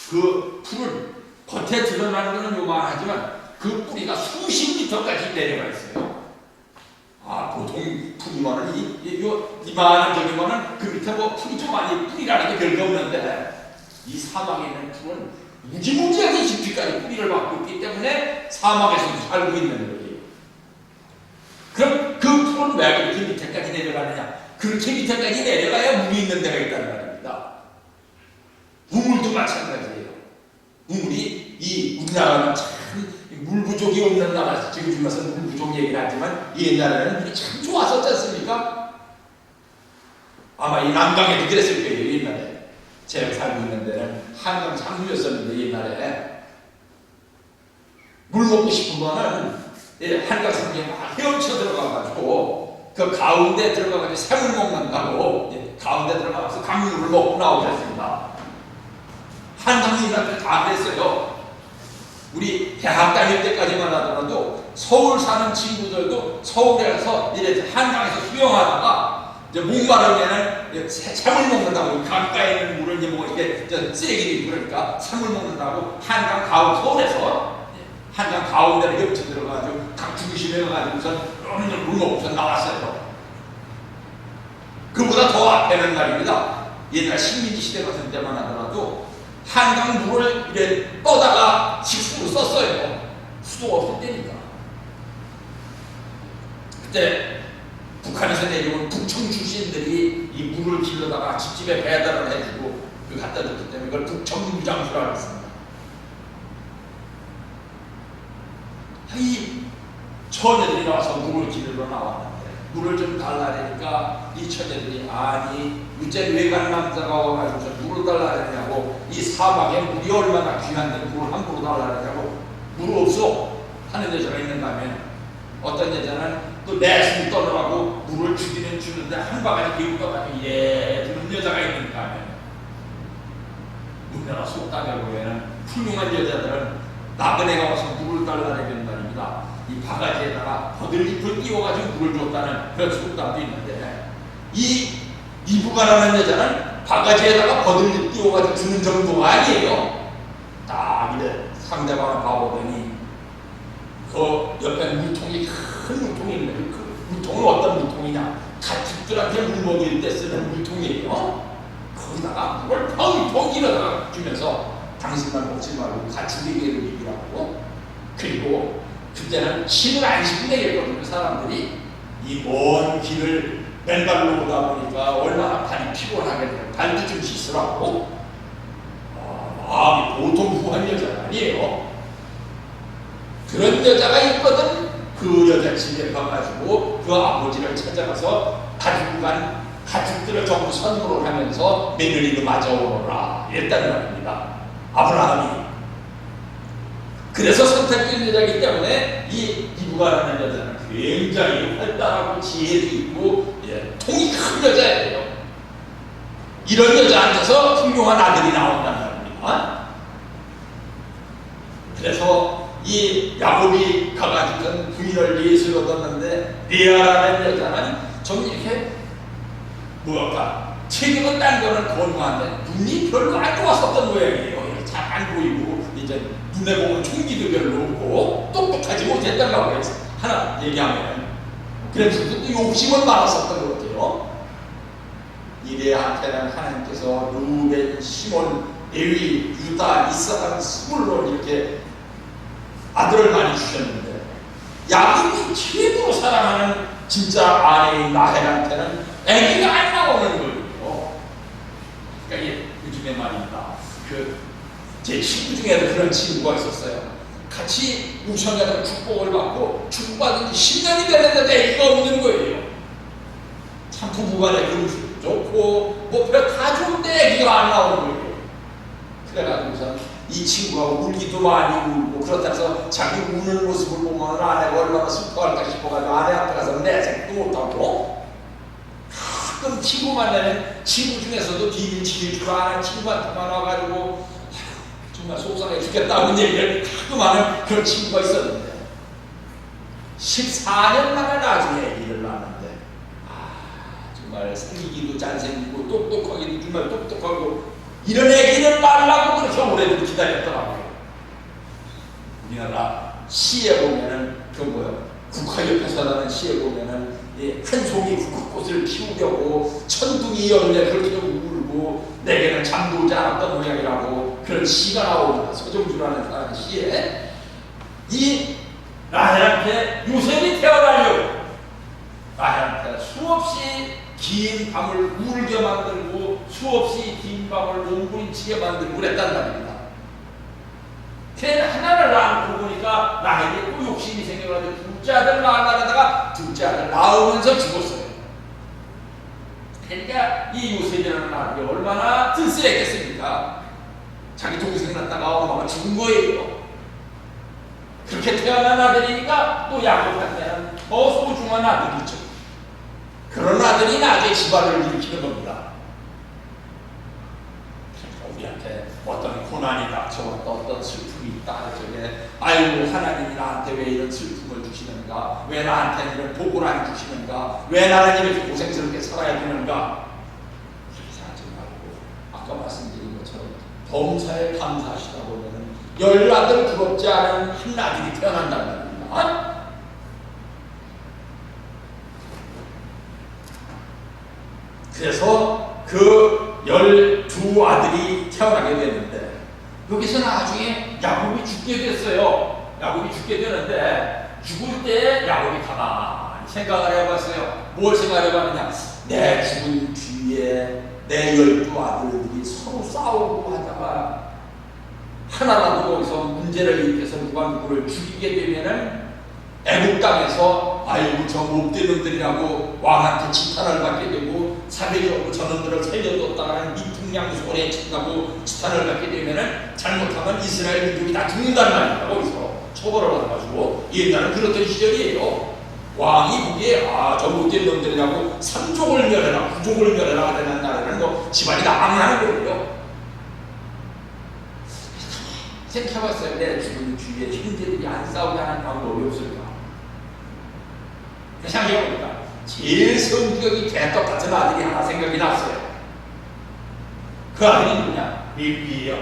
그 풀은 겉에 드러나는 것은 요만하지만 그 뿌리가 수십 미터까지 내려가 있어요. 보통 보면은 이만한 저기면은 그 밑에 뭐 풀이 좀 많이 뿌리라는 게 별거 없는데 이 사막에 있는 풀은 무지무지하게 깊이까지 뿌리를 받고 있기 때문에 사막에서도 살고 있는 거예요. 그럼 그 풀은 왜 그렇게 밑에까지 내려가느냐? 그렇게 밑에까지 내려가야 물이 있는 데가 있다는 말입니다. 우물도 마찬가지예요. 우물이 이 우리나라는 참 물 부족이 없는 나라, 지금 와서는 물 부족 얘기를 하지만 옛날에는 물이 참 좋았었지 않습니까? 아마 이 남강에도 그랬을 거예요. 옛날에 제가 살고 있는 데는 한강 상류였었는데 옛날에 물 먹고 싶으면은 한강 상류에 막 헤엄쳐 들어가가지고 그 가운데 들어가가지고 샘을 먹는다고 가운데 들어가서 강물을 먹고 나오셨습니다. 한강이라들 다 그랬어요. 우리 대학 다닐 때까지만 하더라도 서울 사는 친구들도 서울에 가서 이래 한강에서 수영하다가 이제 목마르면은 샘을 먹는다고 강가에 있는 물을 이제 뭐 이렇게 쓰레기를 그러니까 샘을 먹는다고 한강 가운데 서울에서 한강 가운데를 옆쳐 들어가가지고 강추기심에 가지고선 물 먹고서 나왔어요. 그보다 더 앞에는 말입니다. 옛날 식민지 시대 같은 때만 하더라도 한강 물을 이래 떠다가 식수로 썼어요. 수도가 없을 때니까. 그때 북한에서 내려온 북청 출신들이 이 물을 길러다가 집집에 배달을 해주고 그 갖다 줬기 때문에 이걸 북청무장수라고 했습니다. 이 처녀들이 나와서 물을 길러 나왔는데 물을 좀 달라니까 이 처녀들이 아니 이제 외간 남자가 와가지고 물을 달라느냐고 이 사막에 물이 얼마나 귀한데 물을 함부로 달라느냐고 물 없어 하는 여자가 있는가 하면 어떤 여자는 또 내숭 떠느라고 물을 주기는 주는데 한 바가지 기울어가지고 주는 여자가 있는가 하면 우리나라 속담에 보면은 훌륭한 여자들은 나그네가 와서 물을 달라내는 말입니다. 이 바가지에다가 버들잎을 띄워가지고 물을 줬다는 그런 속담도 있는데 이 이부가라는 여자는 바가지에다가 버들잎 띄워가지고 주는 정도가 아니에요. 딱 이래 상대방을 봐보더니 그 옆에 물통이 큰 물통이 있는데 그 물통은 어떤 물통이냐? 가축들한테 물 먹일 때 쓰는 물통이에요. 거기다가 물을 펑펑 길어다가 주면서 당신만 먹지 말고 가축에게 먹이라고. 그리고 그때는 침을 안 씻고 내겠거든요. 사람들이 이 먼 길을 맨발로 오다 보니까 얼마나 발이 피곤하겠네요. 발도 좀 씻으라고. 마음이 보통 후한 여자가 아니에요. 그런 여자가 있거든. 그 여자 집에 가가지고 그 아버지를 찾아가서 가지고 간 가축들을 전부 선물을 하면서 며느리도 맞아오너라 이랬다는 말입니다. 아브라함이. 그래서 선택된 여자이기 때문에 이 이브가라는 여자는 굉장히 활달하고 지혜도 있고 통이 큰 여자예요. 이런 여자한테서 훌륭한 아들이 나온다는 말입니다. 그래서 이 야곱이 가가지고 부인을 예수를 얻었는데 레아라는 여자는 좀 이렇게 뭐랄까 체격은 딴 거는 건강한데 눈이 별로 안 좋았었던 모양이에요. 잘 안 보이고 이제 눈에 보면 총기도 별로 없고 똑똑하지 못했다고 해서 하나 얘기하면 그래서 또 욕심은 많았었던 것 같아요. 이 레아한테는 하나님께서 루벤, 시몬, 레위, 유다, 이사람, 스불론 이렇게 아들을 많이 주셨는데 야곱이 최고로 사랑하는 진짜 아내인 라헬한테는 아기가 안 나오는 거예요. 그러니까 요즘에 말입니다. 제 친구 중에도 그런 친구가 있었어요. 같이 우천자들 축복을 받고 축복받은 지 10년이 됐는데 아기가 없는 거예요. 참 부부간에 그릇도 좋고 뭐 별 다 좋은데 아기가 안 나오는 거예요. 그래가지고서 이 친구가 울기도 많이 울고 그렇다 해서 자기 우는 모습을 보면 아내가 얼마나 슬퍼할까 싶어가지고 아내 앞에 가서 내색도 못하고 가끔 친구 만나면 친구 중에서도 비밀 지킬 줄 아는 친구한테만 와가지고 정말 속상해 죽겠다는 얘기를 가끔 하는 그런 친구가 있었는데 14년 만에 나중에 애기를 낳았는데 정말 생기기도 잘생기고 똑똑하기도 정말 똑똑하고 이런 애기를 낳으려고 그렇게 오래 기다렸더라고요. 우리나라 시에 보면은 그 뭐야 국화 옆에서 나는 시에 보면은 한 송이 국꽃을 키우려고 천둥이 열매 그렇게 울고 내게는 잠도 오지 않았던 모양이라고 그런 시가 나옵니다. 서정주라는 사람의 시에 이 라헬한테 요셉이 태어나려고 라헬한테 수없이 긴 밤을 울게 만들고 수없이 긴 밤을 몸부림치게 만들고 그랬단 말입니다. 걔 하나를 낳고 보니까 라헬이 또 욕심이 생겨가지고 둘째 아들 낳으려다가 둘째 아들 낳으면서 죽었어요. 그러니까 이 요셉이라는 아들이 얼마나 쓸쓸했겠습니까? 자기 동생 낳다가 엄마가 죽은 거예요. 그렇게 태어난 아들이니까 또 야곱한테는 더 소중한 아들이죠. 그런 아들이 나중에 집안을 일으키는 겁니다. 우리한테 어떤 고난이 닥쳐왔다, 어떤 슬픔이 있다, 저게 아이고 하나님이 나한테 왜 이런 슬픔을 주시는가, 왜 나한테 이런 복을 안 주시는가, 왜 나는 이렇게 고생스럽게 살아야 되는가, 그렇게 생각하지 말고 아까 말씀드린 것처럼 범사에 감사하시다 보면 열 아들 부럽지 않은 한 아들이 태어난단 말입니다. 그래서 그 12아들이 태어나게 되는데 여기서 나중에 야곱이 죽게 됐어요. 야곱이 죽게 되는데 죽을 때 야곱이 가만히 생각을 해봤어요. 뭘 생각해봤느냐, 내 죽은 뒤에 내 12아들들이 서로 싸우고 하다가 하나라도 거기서 문제를 일으켜서 누가 누구를 죽이게 되면은 애국 땅에서 아이고 저 못된 놈들이라고 왕한테 지탄을 받게 되고 사백이 오고 저놈들을 살려뒀다가는 미풍양손에 친다고 지탄을 받게 되면은 잘못하면 이스라엘 민족이 다 죽는단 말이야. 거기서 처벌을 받아가지고 옛날은 그렇던 시절이에요. 왕이 보기에 저 못된 놈들이라고 3족을 멸해라 9족을 멸해라 그러는 날에는 뭐 집안이 다 망하는 거예요. 생각해봤어요. 내 죽은 주위에 형제들이 안 싸우게 하는 방법이 없을까? 생각해보니까 제일 성격이 개떡 같은 아들이 하나 생각이 났어요. 그 아들이 누구냐? 레위예요.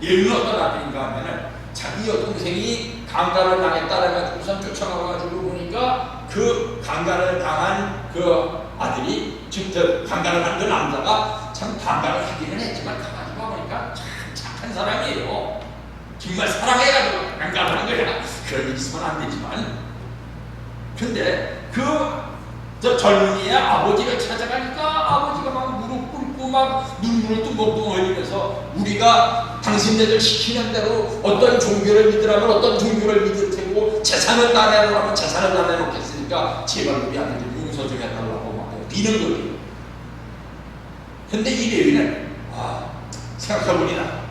레위는 어떤 아들인가 하면은 자기 여동생이 강간을 당했다라고 우선 쫓아가가지고 보니까 그 강간을 당한 그 아들이 즉 강간을 한 그 남자가 참 강간을 하기는 했지만 가만히 봐보니까 참 착한 사람이에요. 정말 사랑해가지고 강간을 한 거야. 그런 일 있으면 안 되지만 근데 저 젊은이의 아버지를 찾아가니까 아버지가 막 무릎 꿇고 막 눈물을 뚜벅뚜벅 흘리면서 우리가 당신네들 시키는 대로 어떤 종교를 믿으라면 어떤 종교를 믿을 테고 재산을 다 내놓으라면 재산을 다 내놓겠으니까 제발 우리 아들들 용서 좀 해달라고 막 비는 거예요. 근데 이 레위는 생각해보니나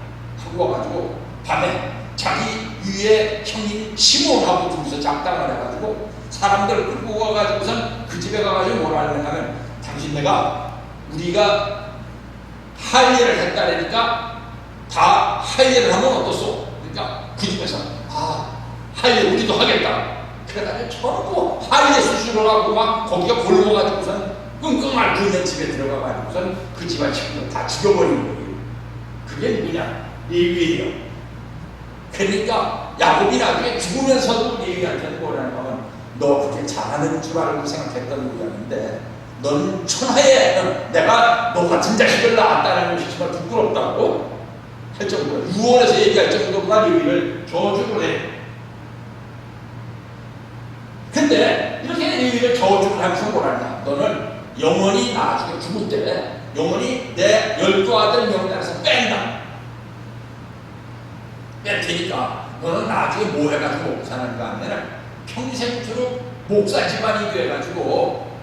하고 와가지고 밤에 자기 위에 형님 시몬하고 둘이서 작당을 해가지고 사람들 끌고 가가지고선 그 집에 가가지고 뭐라 하냐면 당신네가 우리가 할 일을 했다니까 다 할 일을 하면 어떻소? 그러니까 그 집에서 할 일 우리도 하겠다. 그래가지고 전부 할 일 수술을 하고 막 거기가 골목가지고선 끙끙 앓고 있는 집에 들어가가지고선 그 집안 친구들 다 죽여버리는 거예요. 그게 누구냐? 레위예요. 그러니까 야곱이 나중에 죽으면서도 레위한테는 뭐라는 거면 너 그렇게 잘하는 줄 알고 생각했던 모양인데 넌 천하에 내가 너 같은 자식을 낳았다는 것이 정말 부끄럽다고 할 정도로 유언에서 얘기할 정도로 레위를 저주를 해. 근데 이렇게 레위를 저주를 하면서 뭐라냐, 너는 영원히 나중에 죽을 때 영원히 내 12아들 명단에서 뺀다. 뺄 테니까 너는 나중에 뭐 해가지고 먹고 사는가 하면은 평생토록 목사 집안이 돼가지고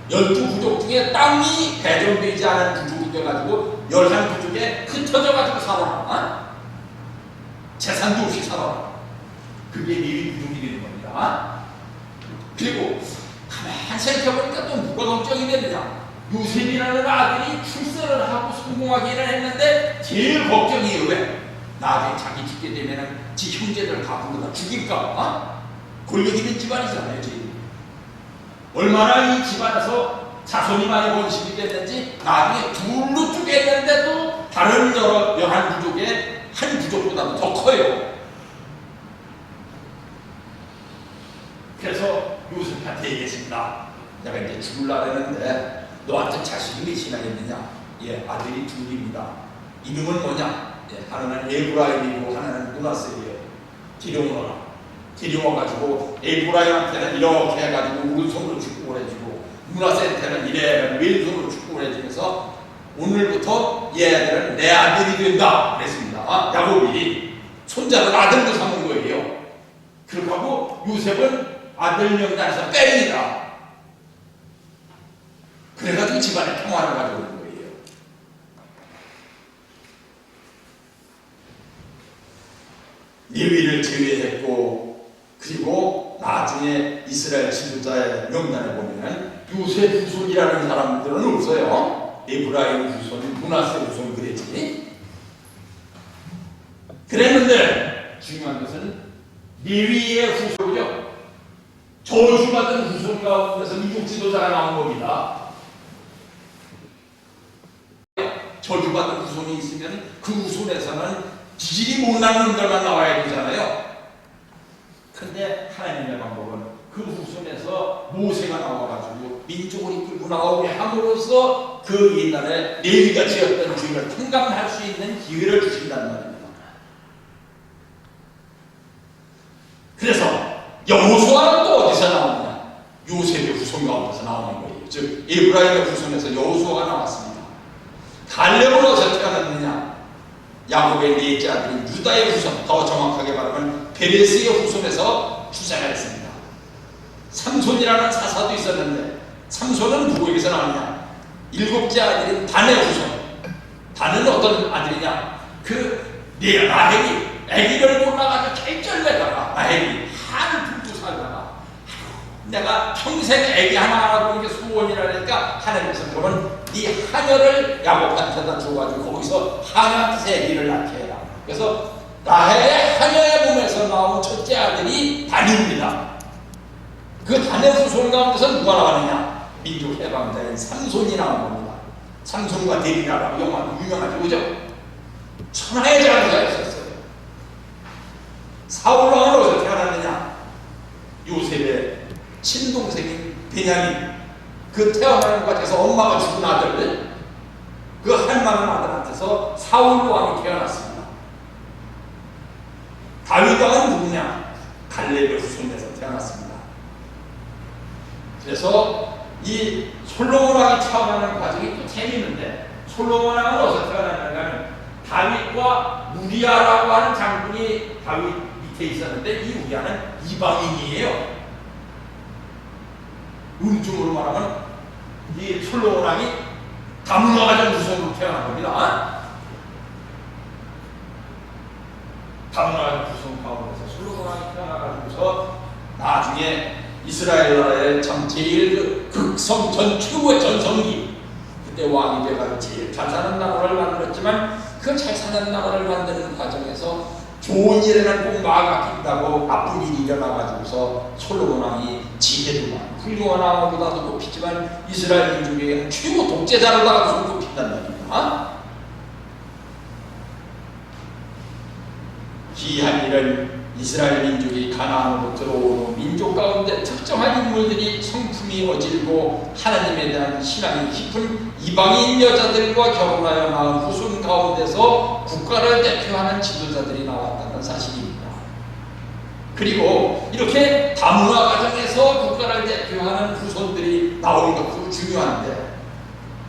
12부족 중에 땅이 배정되지 않은 부족이 돼가지고 11부족에 흩어져가지고 살아라. 재산도 없이 살아라. 그게 레위 부족이 되는 겁니다. 그리고 가만히 생각해보니까 또 누가 걱정이 되느냐, 요셉이라는 아들이 출세를 하고 성공하기는 했는데 제일 걱정이에요. 왜? 나중에 자기 죽게 되면은 지 형제들 다 불러다 죽일까? 권력 있는 집안이잖아요. 지금 얼마나 이 집안에서 자손이 많이 원식이 됐는지 나중에 둘로 쪼개는데도 다른 여러 11부족의 한 부족보다도 더 커요. 그래서 죽을라 그랬는데 너한테 자식이 몇이나 있느냐? 예, 아들이 둘입니다. 이름은 뭐냐? 예, 하나는 에브라임이고 하나는 므낫세예요. 데려오너라. 데려와가지고 에브라임한테는 이렇게 해가지고 오른손으로 축복을 해주고 므낫세한테는 이래 왼손으로 축복을 해주면서 오늘부터 얘들은 내 아들이 된다 그랬습니다. 야곱이 손자를 아들로 삼은 거예요. 그렇게 하고 요셉은 아들 명단에서 뺍니다. 그래가지고 집안에 평화를 가져오는 거예요. 레위를 제외했고, 그리고 나중에 이스라엘 지도자의 명단에 보면 요셉 후손이라는 사람들은 없어요. 에브라임 후손, 므낫세 후손 그랬지. 그랬는데 중요한 것은 레위의 후손이죠. 저주받은 후손 가운데서 미국 지도자가 나온 겁니다. 저주받은 후손이 있으면 그 후손에서는 지질이 못난 놈들만 나와야 되잖아요. 근데 하나님의 방법은 그 후손에서 모세가 나와가지고 민족을 이끌고 나오게 함으로써 그 옛날에 레위가 지었던 죄를 통감할 수 있는 기회를 주신다는 말입니다. 그래서 여호수아는 또 어디서 나오느냐? 요셉의 후손 가운데서 나오는 거예요. 즉 에브라임의 후손에서 여호수아가 나왔습니다. 갈렙은 어디서 태어났느냐? 야곱의 넷째 아들인 유다의 후손, 더 정확하게 말하면 베레스의 후손에서 출생을 했습니다. 삼손이라는 사사도 있었는데 삼손은 누구에게서 나오느냐? 일곱째 아들인 단의 후손. 단은 어떤 아들이냐? 라헬이 아기를 못 낳아가지고 개쩔매다가 라헬이 한을 품고 살다가 내가 평생 아기 하나 하라고 이게 소원이라니까 하나님께서 그러면 네 하녀를 야곱한테다 줘가지고 거기서 하나한테 아기를 낳게 해라. 그래서 라헬의 하녀의 몸에서 나온 첫째 아들이 단입니다. 그 단의 후손 가운데서 누가 나왔느냐? 민족 해방자인 삼손이 나온 겁니다. 삼손과 데리라라고 영화도 유명하죠, 그죠? 천하의 장사였었어요. 사울 왕은 어디서 태어났느냐? 요셉의 친동생인 베냐민, 그 태어나는 과정에서 엄마가 죽은 아들, 그 할 많은 아들한테서 사울 왕이 태어났습니다. 다윗 왕은 누구냐? 갈렙의 후손에서 태어났습니다. 그래서 이 솔로몬 왕이 태어나는 과정이 또 재미있는데, 솔로몬 왕은 어디서 태어났는가 하면 다윗과 우리아라고 하는 장군이 다윗 밑에 있었는데 이 우리아는 이방인이에요. 음중으로 말하면 이 솔로몬 왕이 다문화 가정 후손으로 태어난 겁니다. 다문화 가정 후손 가운데서 솔로몬 왕이 태어나가지고서 나중에 이스라엘 나라의 참 제일 극성 전 최고의 전성기, 그때 왕이 돼가지고 제일 잘 사는 나라를 만들었지만 그 잘 사는 나라를 만드는 과정에서 좋은 일에는 꼭 마가 낀다고 나쁜 일이 일어나가지고서 솔로몬 왕이 지혜도 많고 훌륭한 왕보다도 높이지만 이스라엘 민족에게는 최고 독재자로다가 손꼽힌단 말입니다. 기이한 일은 이스라엘 민족이 가나안으로 들어오는 민족 가운데 특정한 인물들이 성품이 어질고 하나님에 대한 신앙이 깊은 이방인 여자들과 결혼하여 낳은 후손 가운데서 국가를 대표하는 지도자들이 나왔다는 사실입니다. 그리고 이렇게 다문화 가정에서 국가를 대표하는 후손들이 나오는 것도 중요한데,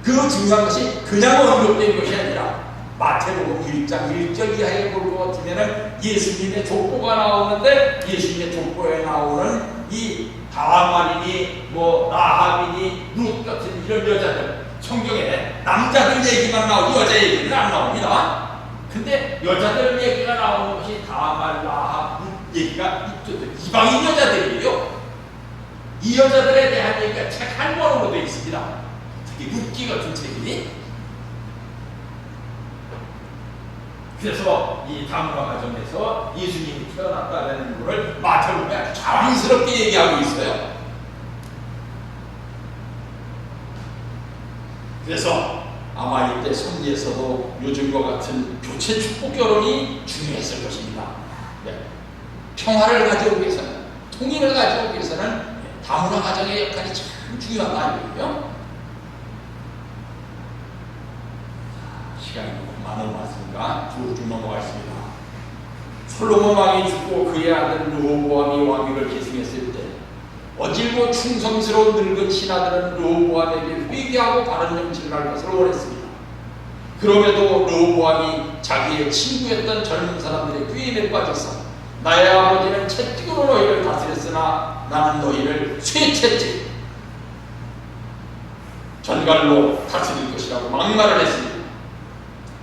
그 중요한 것이 그냥 언급된 것이 아니라 마태복음 1장 1절 이하에 볼 것 같으면 예수님의 족보가 나오는데, 예수님의 족보에 나오는 이 다말이니 라합이니 룻 같은 이런 여자들, 성경에 남자들 얘기만 나오고 여자 얘기는 안 나옵니다. 근데 여자들 얘기가 나오는 것이 다말, 라합, 룻 얘기가 이방인 여자들이에요. 이 여자들에 대한 얘기가 책 한 권으로 되어 있습니다. 특히 룻기 같은 책이. 그래서 이 다문화 가정에서 예수님이 태어났다는 것을 마태복음에 아주 자랑스럽게 얘기하고 있어요. 그래서 아마 이때 선지에서도 요즘과 같은 교체 축복 결혼이 중요했을 것입니다. 네. 평화를 가져오기 위해서는, 통일을 가져오기 위해서는 다문화 가정의 역할이 참 참 중요하다 이거예요. 시간이 많은 것 같습니다. 쭉 넘어가겠습니다. 솔로몬 왕이 죽고 그의 아들 르호보암이 왕위를 계승했을 때 어질고 충성스러운 늙은 신하들은 르호보암에게 회개하고 바른 정치를 할 것을 원했습니다. 그럼에도 르호보암이 자기의 친구였던 젊은 사람들의 꾀임에 빠져서 나의 아버지는 채찍으로 너희를 다스렸으나 나는 너희를 쇠채찍 전갈로 다스릴 것이라고 막말을 했습니다.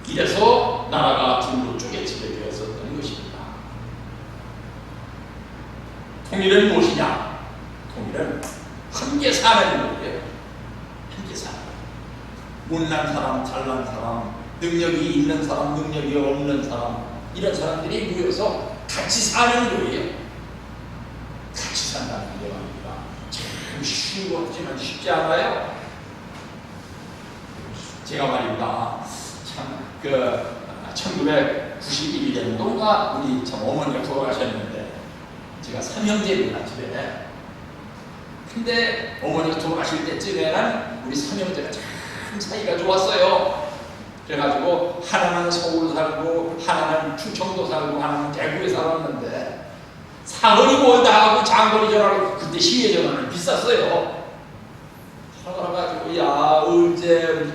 이래서 나라가 둘로 쪼개지게 되었었던 것입니다. 통일은 무엇이냐? 통일은 함께 사는 거예요. 함께 사는 거예요. 못난 사람, 잘난 사람, 능력이 있는 사람, 능력이 없는 사람, 이런 사람들이 모여서 같이 사는 거예요. 같이 산다는 게 말입니다. 참 쉬운 것 같지만 쉽지 않아요. 제가 말입니다. 참 1991년도가 우리 참 어머니가 돌아가셨는데 제가 3형제입니다 집에. 근데 어머니가 돌아가실 때쯤에는 우리 3형제가 참 사이가 좋았어요. 그래가지고 하나는 서울 살고 하나는 충청도 살고 하나는 대구에 살았는데 사거리 멀다 하고 장거리 전화로 그때 시외 전화는 비쌌어요. 그래가지고 야 언제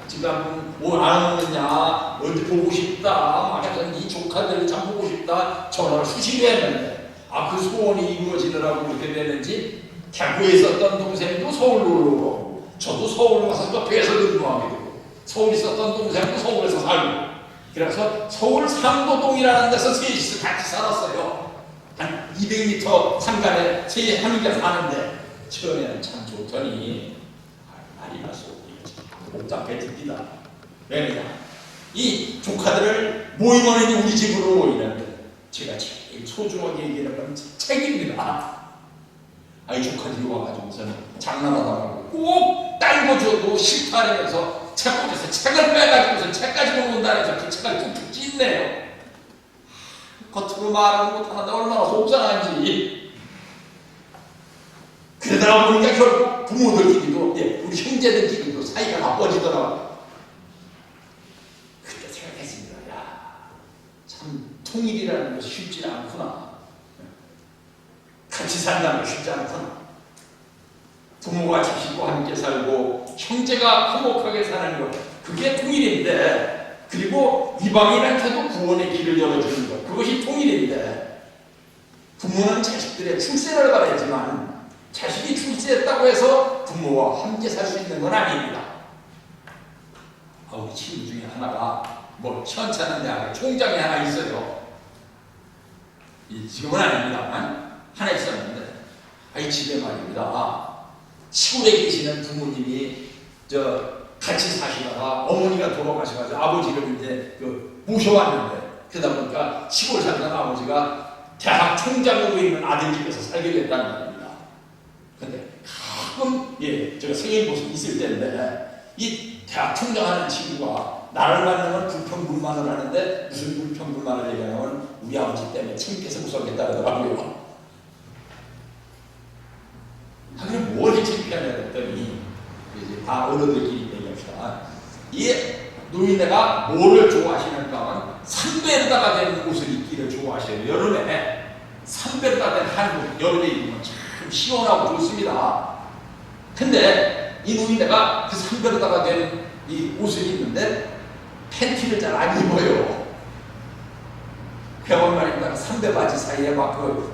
지금 뭐 안 오느냐 언제 보고 싶다 막 해서 이 조카들 참 보고 싶다 전화를 수시로 했는데 그 소원이 이루어지느라고 그렇게 됐는지 대구에 있었던 동생도 서울로 오고 저도 서울로 가서 또 배에서 근무하게 되고 서울에 있었던 동생도 서울에서 살고 그래서 서울 상도동이라는 데서 셋이서 같이 살았어요. 한 200m 상간에 세 함이가 사는데 처음에는 참 좋더니 말이 나서 복잡해집니다. 왜냐? 이 조카들을 모이면 우리 집으로 모이는데 제가 제일 소중하게 얘기하는 건 책입니다. 이 조카들이 와가지고서는 장난하다가 꼭 딸고줘도 싫다면서 책꽂이에서 책을 빼가지고서 책 가지고 온다 해서 그 책을 툭툭 찢네요. 겉으로 말은 못하는데 얼마나 속상한지. 그러다 보니까 결국 부모들끼리도 우리 형제들끼리도 사이가 나빠지더라고요. 그때 생각했습니다. 참 통일이라는 것이 쉽지 않구나. 같이 산다는 게 쉽지 않구나. 부모가 자식과 함께 살고 형제가 화목하게 사는 것 그게 통일인데 그리고 이방인한테도 구원의 길을 열어주는 것 그것이 통일인데 부모는 자식들의 출세를 바라지만 자식이 출세했다고 해서 부모와 함께 살 수 있는 건 아닙니다. 우리 친구 중에 하나가 시원찮은 대학에 총장이 하나 있어요. 지금은 아닙니다만 하나 있었는데 이 집에 말입니다. 시골에 계시는 부모님이 같이 사시다가 어머니가 돌아가셔가지고 아버지를 이제 모셔왔는데 그러다 보니까 시골 살던 아버지가 대학 총장으로 있는 아들 집에서 살게 됐다는 말입니다. 근데 가끔 제가 생일 모습 있을 때인데 이 대학 총장하는 친구가 나를 만나면 불평불만을 하는데 무슨 불평불만을 얘기하냐면 우리 아버지 때문에 창피해서 못 살겠다 그러더라고요. 그럼 뭘 창피하냐 그랬더니 이제 다 어른들끼리 얘기합시다. 이 노인네가 뭐를 좋아하시는가 하면 삼베르다가 된 옷을 입기를 좋아하셔요. 여름에 삼베르다 된 한복 여름에 입으면 참 시원하고 좋습니다. 근데 이 노인네가 그 삼베르다가 된 이 옷을 입는데 팬티를 잘 안 입어요. 병원 말입니다. 삼배 바지 사이에 막 그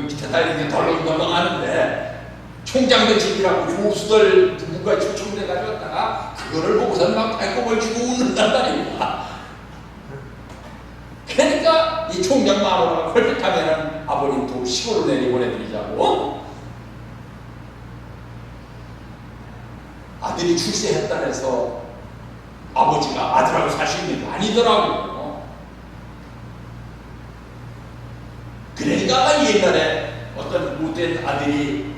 밑에 달린 게 덜렁덜렁 하는데 총장들 집이라고 교수들 누군가 초청돼 가져왔다가 그거를 보고서 막 발톱을 주고 웃는단 말입니다. 그러니까 이 총장 마누라가 헐떡하면은 아버님도 시골로 내려보내드리자고 아들이 출세했다 해서 아버지가 아들하고 살 수 있는 게 아니더라고요. 그러니까 옛날에 어떤 못된 아들이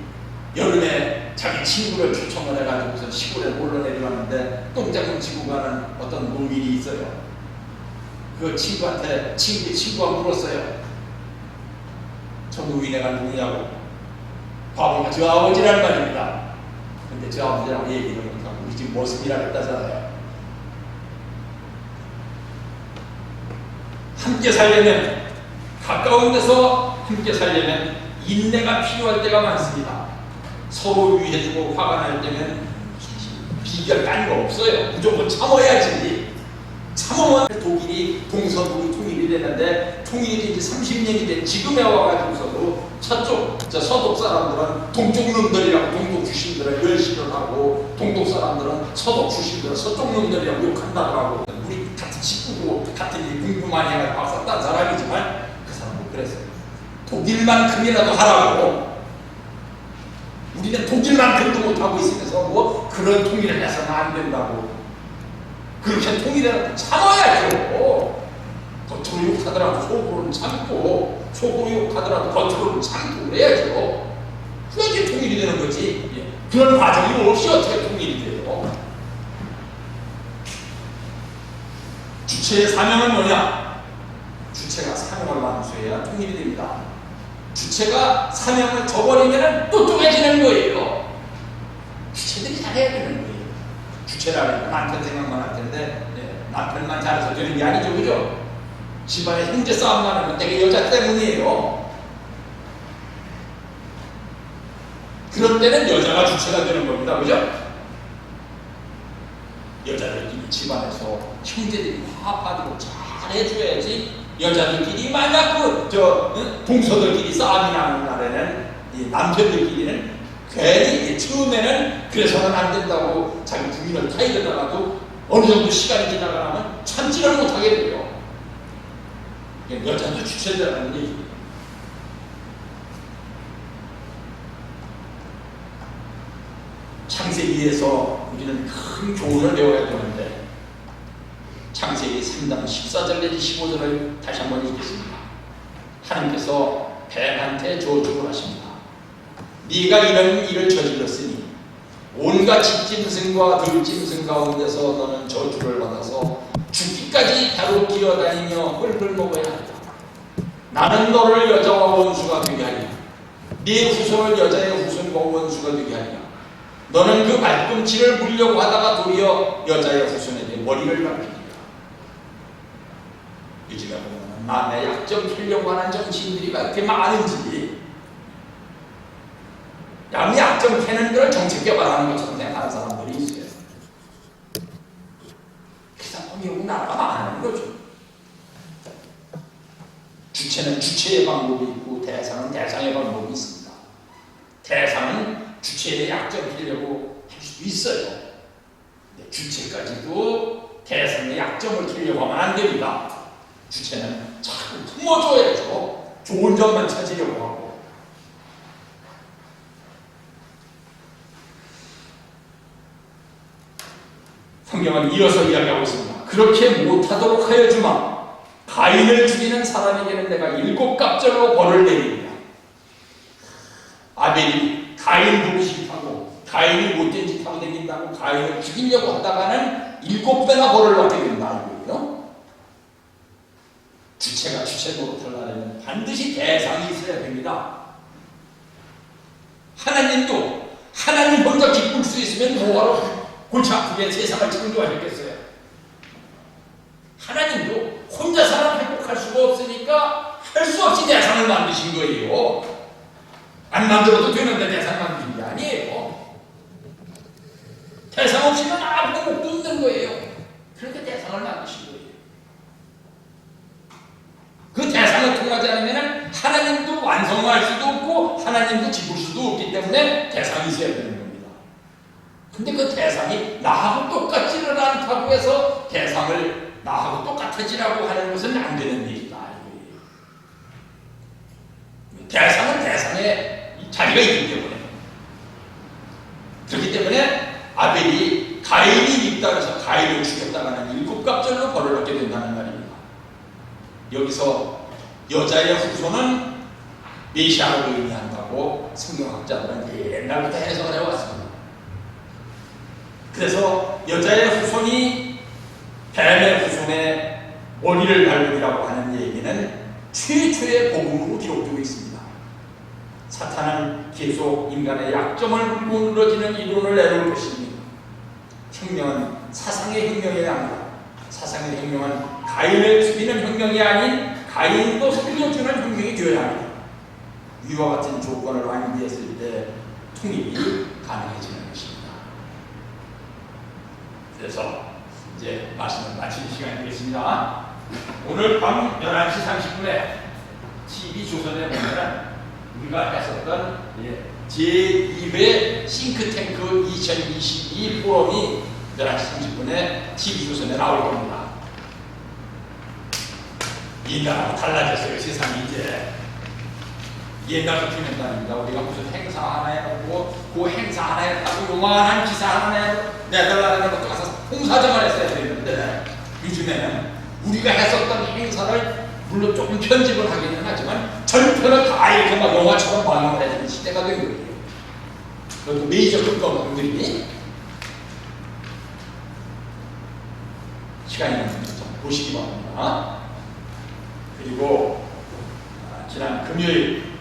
여름에 자기 친구를 초청을 해가지고서 시골에 몰러 내려왔는데 똥장을 지고 가는 어떤 노인이 있어요. 그 친구한테 친구가 물었어요. 저 노인애가 누구냐고. 바보가 저 아버지란 말입니다. 근데 저 아버지랑 얘기를 못하고 우리 집 모습이라 했다잖아요. 함께 살려면, 가까운 데서 함께 살려면 인내가 필요할 때가 많습니다. 서로 위해주고 화가 날 때면 비교할 거 없어요. 무조건 참아야지. 참으면 독일이 동서독이 통일이 되는데, 통일이 이제 30년이 된 지금에 와가지고서도 서쪽 사람들은 동쪽 놈들이라고 동독 출신들은 열심을 하고, 동독 사람들은 서독 출신들은 서쪽 놈들이라고 욕한다고 하고, 우리 같은 식구고 같은 공부 많이 해가지고 박사 딴 사람이지만 그 사람은 그랬어요. 독일만큼이라도 하라고. 우리는 독일만큼도 못하고 있으면서 뭐 그런 통일을 해서는 안 된다고. 그렇게 통일을 참아야죠. 겉으로 욕하더라도 속으로는 참고, 속으로 욕하더라도 겉으로는 참고 그래야죠. 그래야지 통일이 되는 거지. 예. 그런 과정이 없이 어떻게 통일이 돼요? 주체의 사명은 뭐냐? 주체가 사명을 완수해야 통일이 됩니다. 주체가 사명을 저버리면 똑똑해지는 거예요. 주체들이 잘해야 되는 거예요. 주체라면 남편 생각만 할 텐데, 남편만 잘해서 되는 게 아니죠, 그죠? 집안에 형제 싸움만 하면 되게 여자 때문이에요. 그런 때는 여자가 주체가 되는 겁니다, 그죠? 여자들끼리 집안에서 형제들이 화합하고 잘해줘야지. 여자들끼리 만약 동서들끼리 싸움이 나는 날에는 이 남편들끼리는 괜히 처음에는 그래서는 안 된다고 자기 부인을 타이르다가도 어느 정도 시간이 지나가면 참지를 못하게 돼요. 여자도 주체자라는 얘기예요. 창세기에서 우리는 큰 교훈을 배워야 되는데, 창세기 3장 14절 내지 15절을 다시 한번 읽겠습니다. 하나님께서 뱀한테 저주를 하십니다. 네가 이런 일을 저질렀으니 온갖 집짐승과 들짐승 가운데서 너는 저주를 받아서 죽기까지 배로 기어다니며 꿀꿀 먹어야 한다. 나는 너를 여자와 원수가 되게 하리라. 네 후손을 여자의 후손과 원수가 되게 하리라. 너는 그 발꿈치를 물려고 하다가 도리어 여자의 후손에게 머리를 밟히리라. 요즘에 보면 남의 약점 피려고 하는 정치인들이 왜 이렇게 많은지, 남의 약점 캐는 걸 정책 개발하는 것처럼 생각하는 사람들이 있어요. 그 사람이 우리나라가 망하는 거죠. 주체는 주체의 방법이 있고 대상은 대상의 방법이 있습니다. 대상은 주체의 약점 피려고 할 수도 있어요. 근데 주체까지도 대상의 약점을 피려고 하면 안 됩니다. 주체는 자꾸 품어줘야죠. 좋은 점만 찾으려고 하고. 성경은 이어서 이야기하고 있습니다. 그렇게 못하도록 하여 주마. 가인을 죽이는 사람에게는 내가 7갑절로 벌을 내립니다. 아벨이 가인 보고 싶다고, 가인이 못된 짓 하고 다닌다고 가인을 죽이려고 하다가는 7배나 벌을 받게 된다, 이거예요. 주체가 주체 노릇을 하려면 반드시 대상이 있어야 됩니다. 하나님도 하나님 혼자 기쁠 수 있으면 뭐하러 골치 아프게 세상을 창조하셨겠어요? 하나님도 혼자 사람 행복할 수가 없으니까 할 수 없이 대상을 만드신 거예요. 안 만들어도 되는데 대상 만드신 게 아니에요. 대상 없이는 아무것도 없는 거예요. 그렇게 대상을 만드신 거예요. 그 대상을 통하지 않으면 하나님도 완성할 수도 없고 하나님도 기쁠 수도 없기 때문에 대상이 있어야 되는 겁니다. 근데 그 대상이 나하고 똑같지를 않다고 해서 대상을 나하고 똑같아지라고 하는 것은 안 되는 일이다. 대상은 대상의 자리가 있기 때문에. 그렇기 때문에 아벨이 가인이 입다해서 가인을 죽였다가는 7갑절로 벌을 얻게 된다는 말입니다. 여기서 여자의 후손은 메시아를 의미한다고 성경학자들은 옛날부터 해석을 해왔습니다. 그래서 여자의 후손이 뱀의 후손의 머리를 밟으리라고 하는 얘기는 최초의 복음으로 기록되고 있습니다. 사탄은 계속 인간의 약점을 무너지는 이론을 내놓을 것입니다. 혁명은 사상의 혁명이 아니라 사상의 혁명은 가인을 죽이는 혁명이 아닌 가인도 살려주는 혁명이 되어야 합니다. 위와 같은 조건을 완비했을 때 통일이 가능해지는 것입니다. 그래서 이제 말씀을 마칠 시간이 되겠습니다. 오늘 밤 11시 30분에 TV조선에 보면 우리가 했었던 제2회 싱크탱크 2022 포럼이 11시 30분에 TV조선에 나올 겁니다. 인간하고 달라졌어요. 세상이 이제 옛날 같은 인간입니다. 우리가 무슨 행사 하나 해놓고 그 행사 하나 했다고 요만한 기사 하나 내달라는 것도 가서 홍사정을 했어야 되는데 요즘에는 우리가 했었던 행사를 물론 조금 편집을 하기는 하지만 전편을 다 이렇게 막 영화처럼 방영을 해주는 시대가 된 거예요. 그것도 메이저급 감독들이 시간이 있는 좀 보시기 바랍니다. 그리고 지난 금요일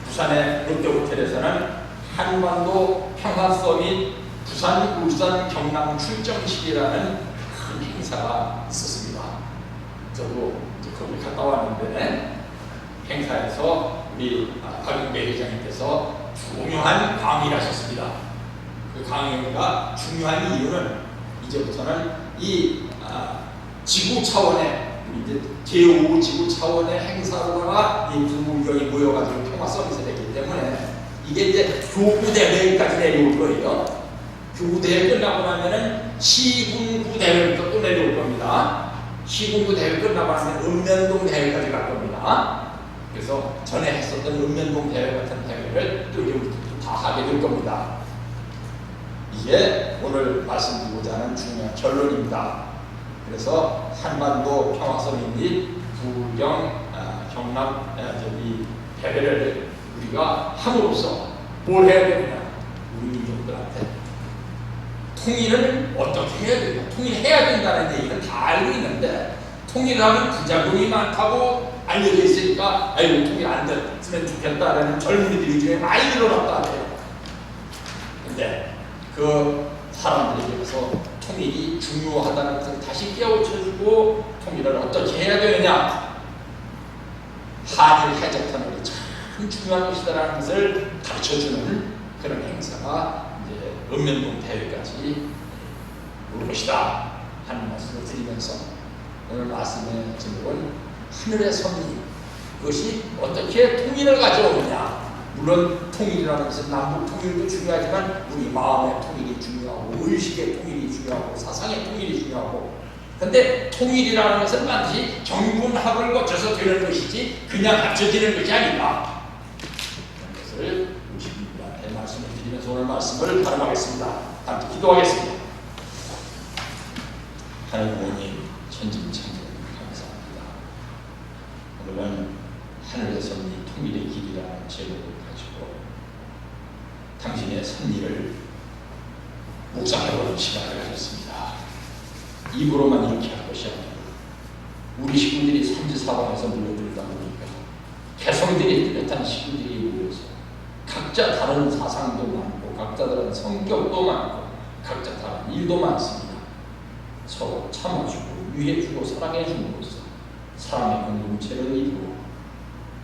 부산의 롯데호텔에서는 한반도 평화서밋 부산, 울산, 경남 출정식이라는 큰 행사가 있었습니다. 저도 거기 갔다 왔는데 행사에서 우리 박영배 회장님께서 중요한 강의를 하셨습니다. 그 강의가 중요한 이유는 이제부터는 이 지구 차원의 이제 제5 지구 차원의 행사로다가 이 부경이 모여가지고 평화 서밋을 했기 때문에 이게 이제 교구대회까지 내려올 거예요. 교구대회 끝나고 나면은 시군구 대회부터 또 내려올 겁니다. 시군구 대회 끝나고 나면 읍면동 대회까지 갈 겁니다. 그래서 전에 했었던 읍면동 대회 같은 대회를 또 이제부터 다 하게 될 겁니다. 이게 오늘 말씀드리고자 하는 중요한 결론입니다. 그래서 한반도 평화서밋 및 부경, 경남 이 대회를 우리가 함으로써 뭘 해야 되느냐? 우리 민족들한테 통일을 어떻게 해야 되냐? 통일해야 된다는 얘기는 다 알고 있는데 통일하면 부작용이 많다고 알려져 있으니까 아이고 통일 안 됐으면 좋겠다라는 젊은이들이 중에 많이 일어났다 그래요. 근데 그 사람들에게 가서 통일이 중요하다는 것을 다시 깨우쳐주고 통일을 어떻게 해야 되느냐, 한일 해적 터널이 참 중요한 것이다라는 것을 가르쳐주는 그런 행사가 이제 읍면동 대회까지 올 것이다 하는 말씀을 드리면서 오늘 말씀의 제목은 하늘의 섭리, 그것이 어떻게 통일을 가져오느냐. 물론 통일이라는 것은 남북 통일도 중요하지만 우리 마음의 통일이 중요하고 의식의 통일이 중요하고 사상의 통일이 중요하고, 근데 통일이라는 것은 반드시 정분합을 거쳐서 되는 것이지 그냥 합쳐지는 것이 아니다. 그런 것을 우리한테 말씀을 드리면서 오늘 말씀을 발음하겠습니다. 함께 기도하겠습니다. 하나님 부모님 천진천진 감사합니다. 오늘은 하늘의 섭리 통일의 길이라는 제목을 가지고 당신의 섭리를 묵상해보는 시간을 가졌습니다. 입으로만 이렇게 할 것이 아니라 우리 식구들이 삼지사방에서 몰려들다 보니까 개성들이 뚜렷한 식구들이 모여서 각자 다른 사상도 많고 각자 다른 성격도 많고 각자 다른 일도 많습니다. 서로 참아주고 위해주고 사랑해줌으로써 사람의 공동체를 이루고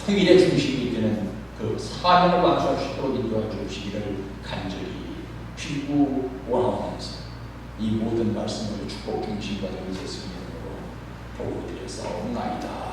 통일의 중심이 되는 그 사명을 완수할 수 있도록 인도해 주시기를 간절히 빌고 원하면서 이 모든 말씀을 축복 중심과 예수님의 이름으로 보고 드렸사옵나이다.